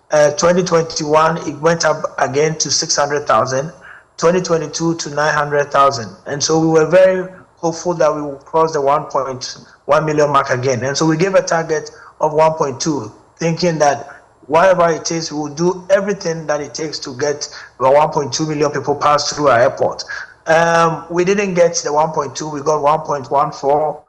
2021, it went up again to 600,000. 2022 to 900,000. And so we were very hopeful that we will cross the 1.1 million mark again. And so we gave a target of 1.2, thinking that whatever it takes, we will do everything that it takes to get the 1.2 million people pass through our airport. We didn't get the 1.2, we got 1.14.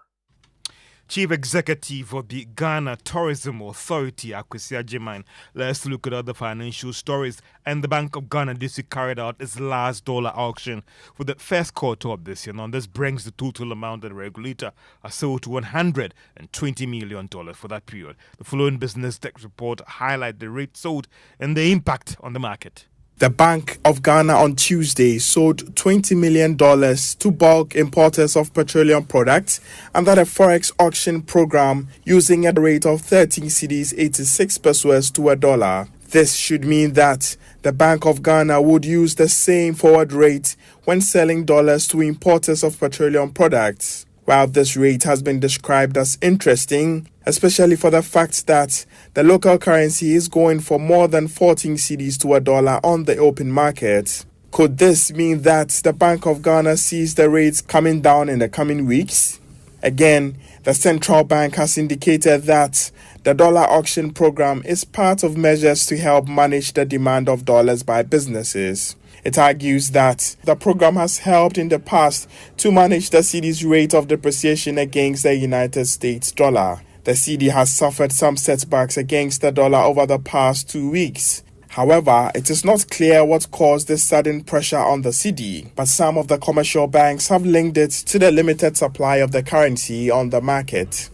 Chief Executive of the Ghana Tourism Authority, Akwesi Agyeman. Let's look at other financial stories. And the Bank of Ghana this week carried out its last dollar auction for the first quarter of this year. Now, this brings the total amount that the regulator has sold to $120 million for that period. The following business desk report highlight the rate sold and the impact on the market. The Bank of Ghana on Tuesday sold $20 million to bulk importers of petroleum products under the Forex auction program using a rate of 13 cedis 86 pesos to $1. This should mean that the Bank of Ghana would use the same forward rate when selling dollars to importers of petroleum products. While this rate has been described as interesting, especially for the fact that the local currency is going for more than 14 cedis to $1 on the open market. Could this mean that the Bank of Ghana sees the rates coming down in the coming weeks? Again, the central bank has indicated that the dollar auction program is part of measures to help manage the demand of dollars by businesses. It argues that the program has helped in the past to manage the cedi's rate of depreciation against the United States dollar. The cedi has suffered some setbacks against the dollar over the past 2 weeks. However, it is not clear what caused this sudden pressure on the cedi, but some of the commercial banks have linked it to the limited supply of the currency on the market.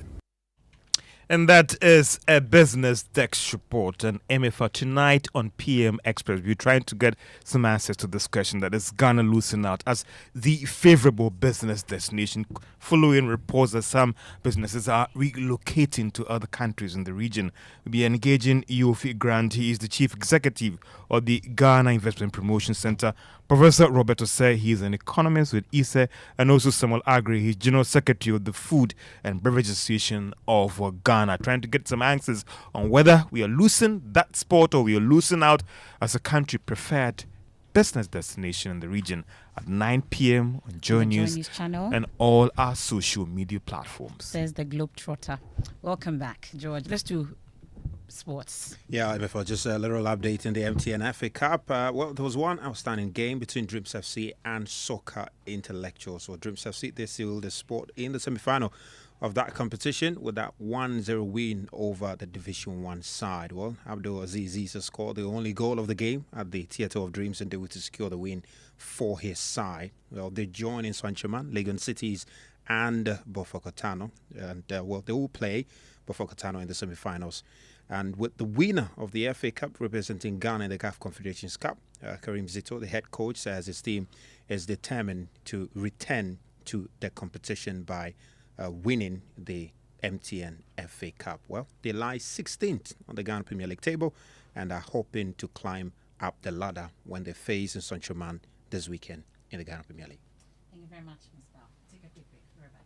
And that is a business desk report. And Emefa tonight on PM Express, we're trying to get some answers to this question that is Ghana losing out as the favorable business destination, following reports that some businesses are relocating to other countries in the region. We'll be engaging Yofi Grant. He is the chief executive of the Ghana Investment Promotion Center. Professor Roberto said he is an economist with ISE, and also Samuel Agri, he's general secretary of the Food and Beverage Association of Ghana, trying to get some answers on whether we are losing that spot or we are losing out as a country preferred business destination in the region at 9 p.m. on Joy News channel and all our social media platforms. Says the Globetrotter. Welcome back, George. Let's do sports. Yeah, before just a little update in the MTN FA Cup. Well, there was one outstanding game between Dreams FC and Soccer Intellectuals. So Dreams FC, they sealed the spot in the semi-final of that competition with that 1-0 win over the Division 1 side. Well, Abdul Aziz Issa scored the only goal of the game at the Theatre of Dreams and they were to secure the win for his side. Well, they join in Saint-Germain, Legon Cities and Bofokotano. And, well, they will play Bofokotano in the semi-finals. And with the winner of the FA Cup representing Ghana in the CAF Confederations Cup, Karim Zito, the head coach, says his team is determined to return to the competition by winning the MTN FA Cup. Well, they lie 16th on the Ghana Premier League table and are hoping to climb up the ladder when they face in Saint-Germain this weekend in the Ghana Premier League. Thank you very much, Ms. Bell. Take a quick break. We're back.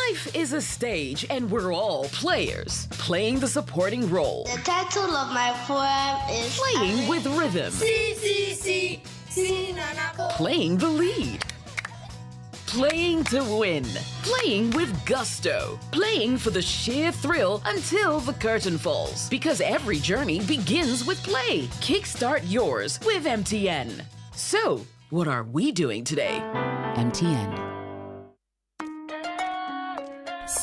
Life is a stage, and we're all players, playing the supporting role. The title of my poem is Playing with Rhythm. Playing the lead. Playing to win. Playing with gusto. Playing for the sheer thrill until the curtain falls. Because every journey begins with play. Kickstart yours with MTN. So, what are we doing today? MTN.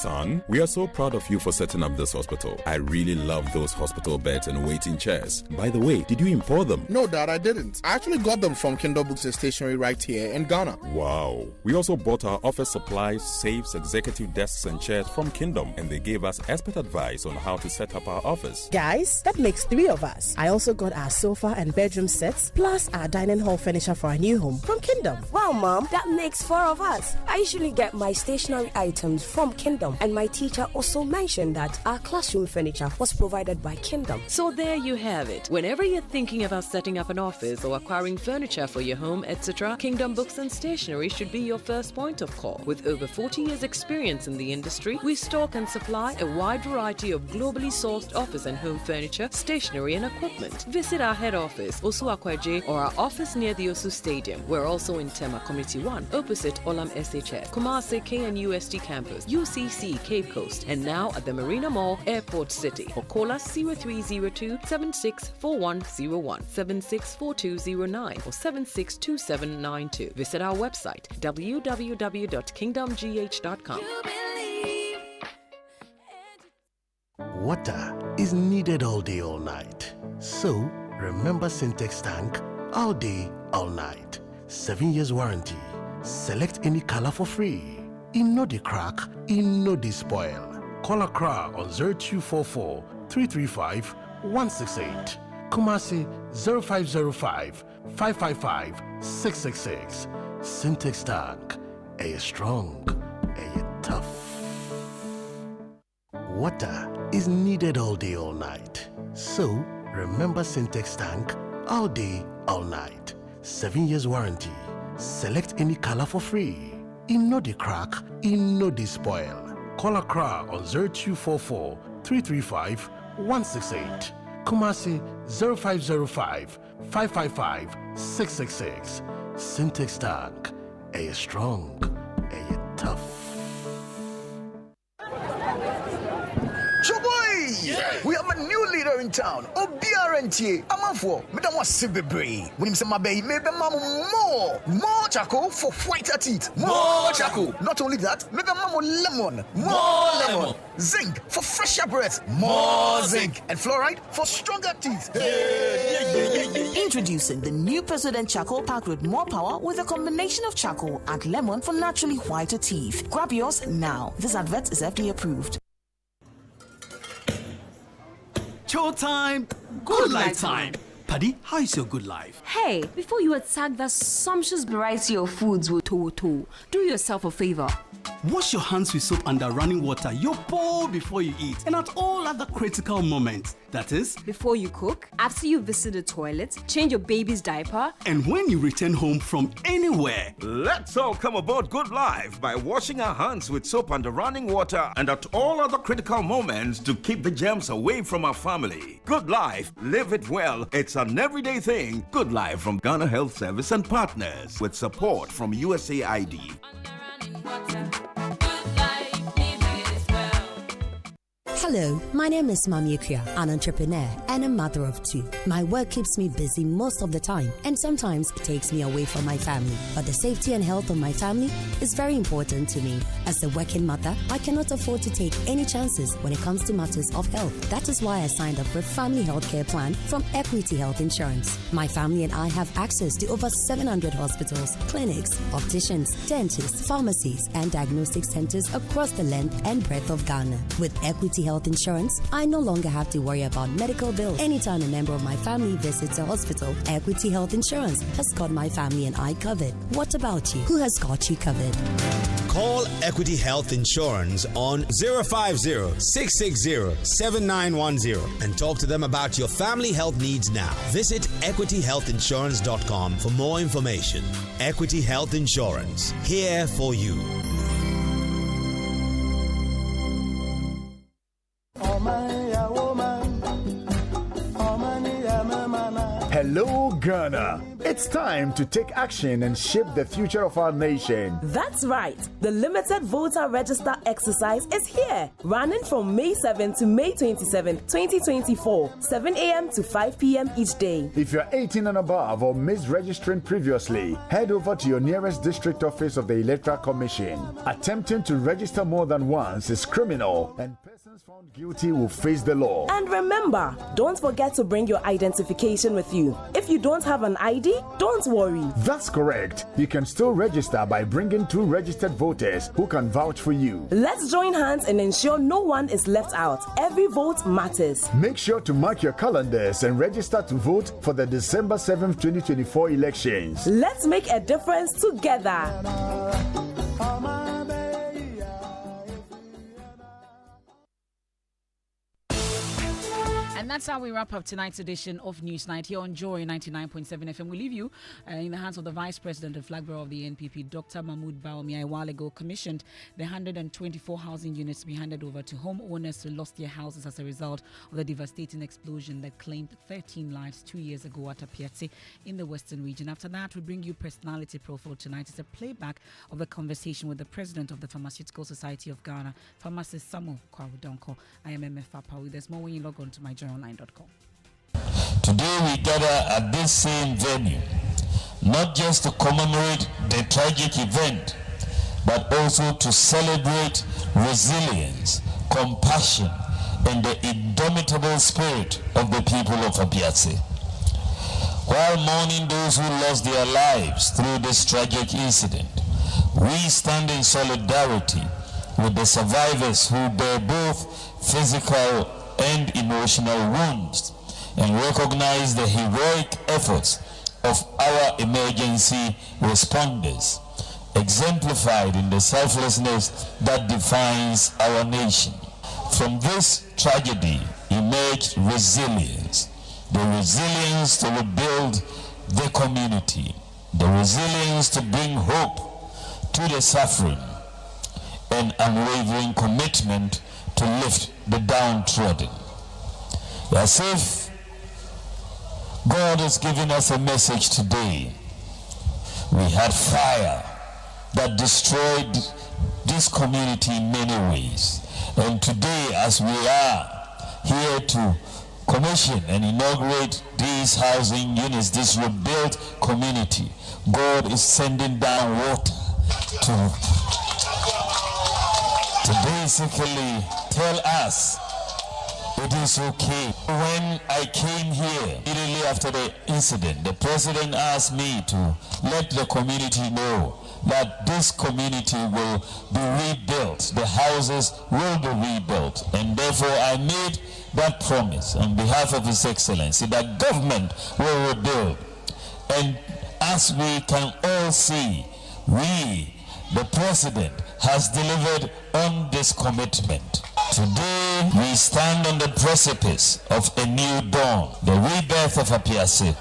son. We are so proud of you for setting up this hospital. I really love those hospital beds and waiting chairs. By the way, did you import them? No, Dad, I didn't. I actually got them from Kindle Books and Stationery right here in Ghana. Wow. We also bought our office supplies, safes, executive desks and chairs from Kingdom, and they gave us expert advice on how to set up our office. Guys, that makes 3 of us. I also got our sofa and bedroom sets, plus our dining hall furniture for our new home from Kingdom. Wow, Mom, that makes 4 of us. I usually get my stationery items from Kingdom, and my teacher also mentioned that our classroom furniture was provided by Kingdom. So there you have it. Whenever you're thinking about setting up an office or acquiring furniture for your home, etc., Kingdom Books and Stationery should be your first point of call. With over 40 years experience in the industry, we stock and supply a wide variety of globally sourced office and home furniture, stationery and equipment. Visit our head office, Osu Akwaje, or our office near the Osu Stadium. We're also in Tema Community 1, opposite Olam SHS, Kumasi KNUST Campus, UCC Cape Coast, and now at the Marina Mall, Airport City. Or call us 0302 764101, 764209, or 762792. Visit our website www.kingdomgh.com. Water is needed all day, all night. So, remember Syntex tank all day, all night. 7 years warranty. Select any color for free. In no de crack, in no de spoil. Call Accra on 0244 335 168. Kumasi 0505 555 666. Syntex tank. A strong, a tough. Water is needed all day, all night. So, remember Syntex tank all day, all night. 7 years warranty. Select any color for free. In no de crack, in no de spoil. Call Accra on 0244 335 168. Kumasi 0505 555 666. Syntex tank. A strong, a tough. Yeah. We have a new leader in town. OBRNT. Amafo. Madam was Sibebre. When him say my baby, maybe mamu more charcoal for whiter teeth. More charcoal. Not only that, maybe mamu lemon. More lemon. Zinc for fresher breath. More zinc. And fluoride for stronger teeth. Introducing the new President Charcoal packed with more power with a combination of charcoal and lemon for naturally whiter teeth. Grab yours now. This advert is FDA approved. Showtime, good life time. Paddy, how is your good life? Hey, before you attack that sumptuous variety of foods with Toto, do yourself a favor. Wash your hands with soap under running water, your bowl before you eat, and at all other critical moments. That is, before you cook, after you visit the toilet, change your baby's diaper, and when you return home from anywhere. Let's all come aboard Good Life by washing our hands with soap under running water and at all other critical moments to keep the germs away from our family. Good Life, live it well. It's an everyday thing. Good Life from Ghana Health Service and partners with support from USAID. Hello, my name is Mami Akua, an entrepreneur and a mother of 2. My work keeps me busy most of the time and sometimes takes me away from my family. But the safety and health of my family is very important to me. As a working mother, I cannot afford to take any chances when it comes to matters of health. That is why I signed up for a family health care plan from Equity Health Insurance. My family and I have access to over 700 hospitals, clinics, opticians, dentists, pharmacies, and diagnostic centers across the length and breadth of Ghana. With Equity Health Insurance, I no longer have to worry about medical bills. Anytime a member of my family visits a hospital, Equity Health Insurance has got my family and I covered. What about you? Who has got you covered? Call Equity Health Insurance on 050-660-7910 and talk to them about your family health needs now. Visit equityhealthinsurance.com for more information. Equity Health Insurance, here for you. Hello, Ghana. It's time to take action and shape the future of our nation. That's right. The limited voter register exercise is here, running from May 7 to May 27, 2024, 7 a.m. to 5 p.m. each day. If you're 18 and above or missed registering previously, head over to your nearest district office of the Electoral Commission. Attempting to register more than once is criminal, and persons found guilty will face the law. And remember, don't forget to bring your identification with you. If you don't have an ID, don't worry. That's correct. You can still register by bringing 2 registered voters who can vouch for you. Let's join hands and ensure no one is left out. Every vote matters. Make sure to mark your calendars and register to vote for the December 7th, 2024 elections. Let's make a difference together. And that's how we wrap up tonight's edition of Newsnight here on Joy 99.7 FM. We leave you in the hands of the Vice President and Flag Bearer of the NPP, Dr. Mahmoud Bawumia, a while ago commissioned the 124 housing units to be handed over to homeowners who lost their houses as a result of the devastating explosion that claimed 13 lives 2 years ago at Apiatse in the Western region. After that, we bring you Personality Profile tonight. It's a playback of a conversation with the President of the Pharmaceutical Society of Ghana, Pharmacist Samuel Kwadaso. I am Emefa Apawu. There's more when you log on to myjournalline.com. Today we gather at this same venue, not just to commemorate the tragic event, but also to celebrate resilience, compassion, and the indomitable spirit of the people of Apiatse. While mourning those who lost their lives through this tragic incident, we stand in solidarity with the survivors who bear both physical and emotional wounds, and recognize the heroic efforts of our emergency responders, exemplified in the selflessness that defines our nation. From this tragedy emerged resilience, the resilience to rebuild the community, the resilience to bring hope to the suffering, and unwavering commitment to lift the downtrodden. As if God has given us a message today. We had fire that destroyed this community in many ways. And today, as we are here to commission and inaugurate these housing units, this rebuilt community, God is sending down water to basically tell us it is okay. When I came here immediately after the incident, the president asked me to let the community know that this community will be rebuilt, the houses will be rebuilt, and therefore I made that promise on behalf of His Excellency that government will rebuild. And as we can all see, the president has delivered on this commitment. Today, we stand on the precipice of a new dawn, the rebirth of Apiatse.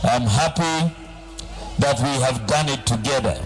I'm happy that we have done it together.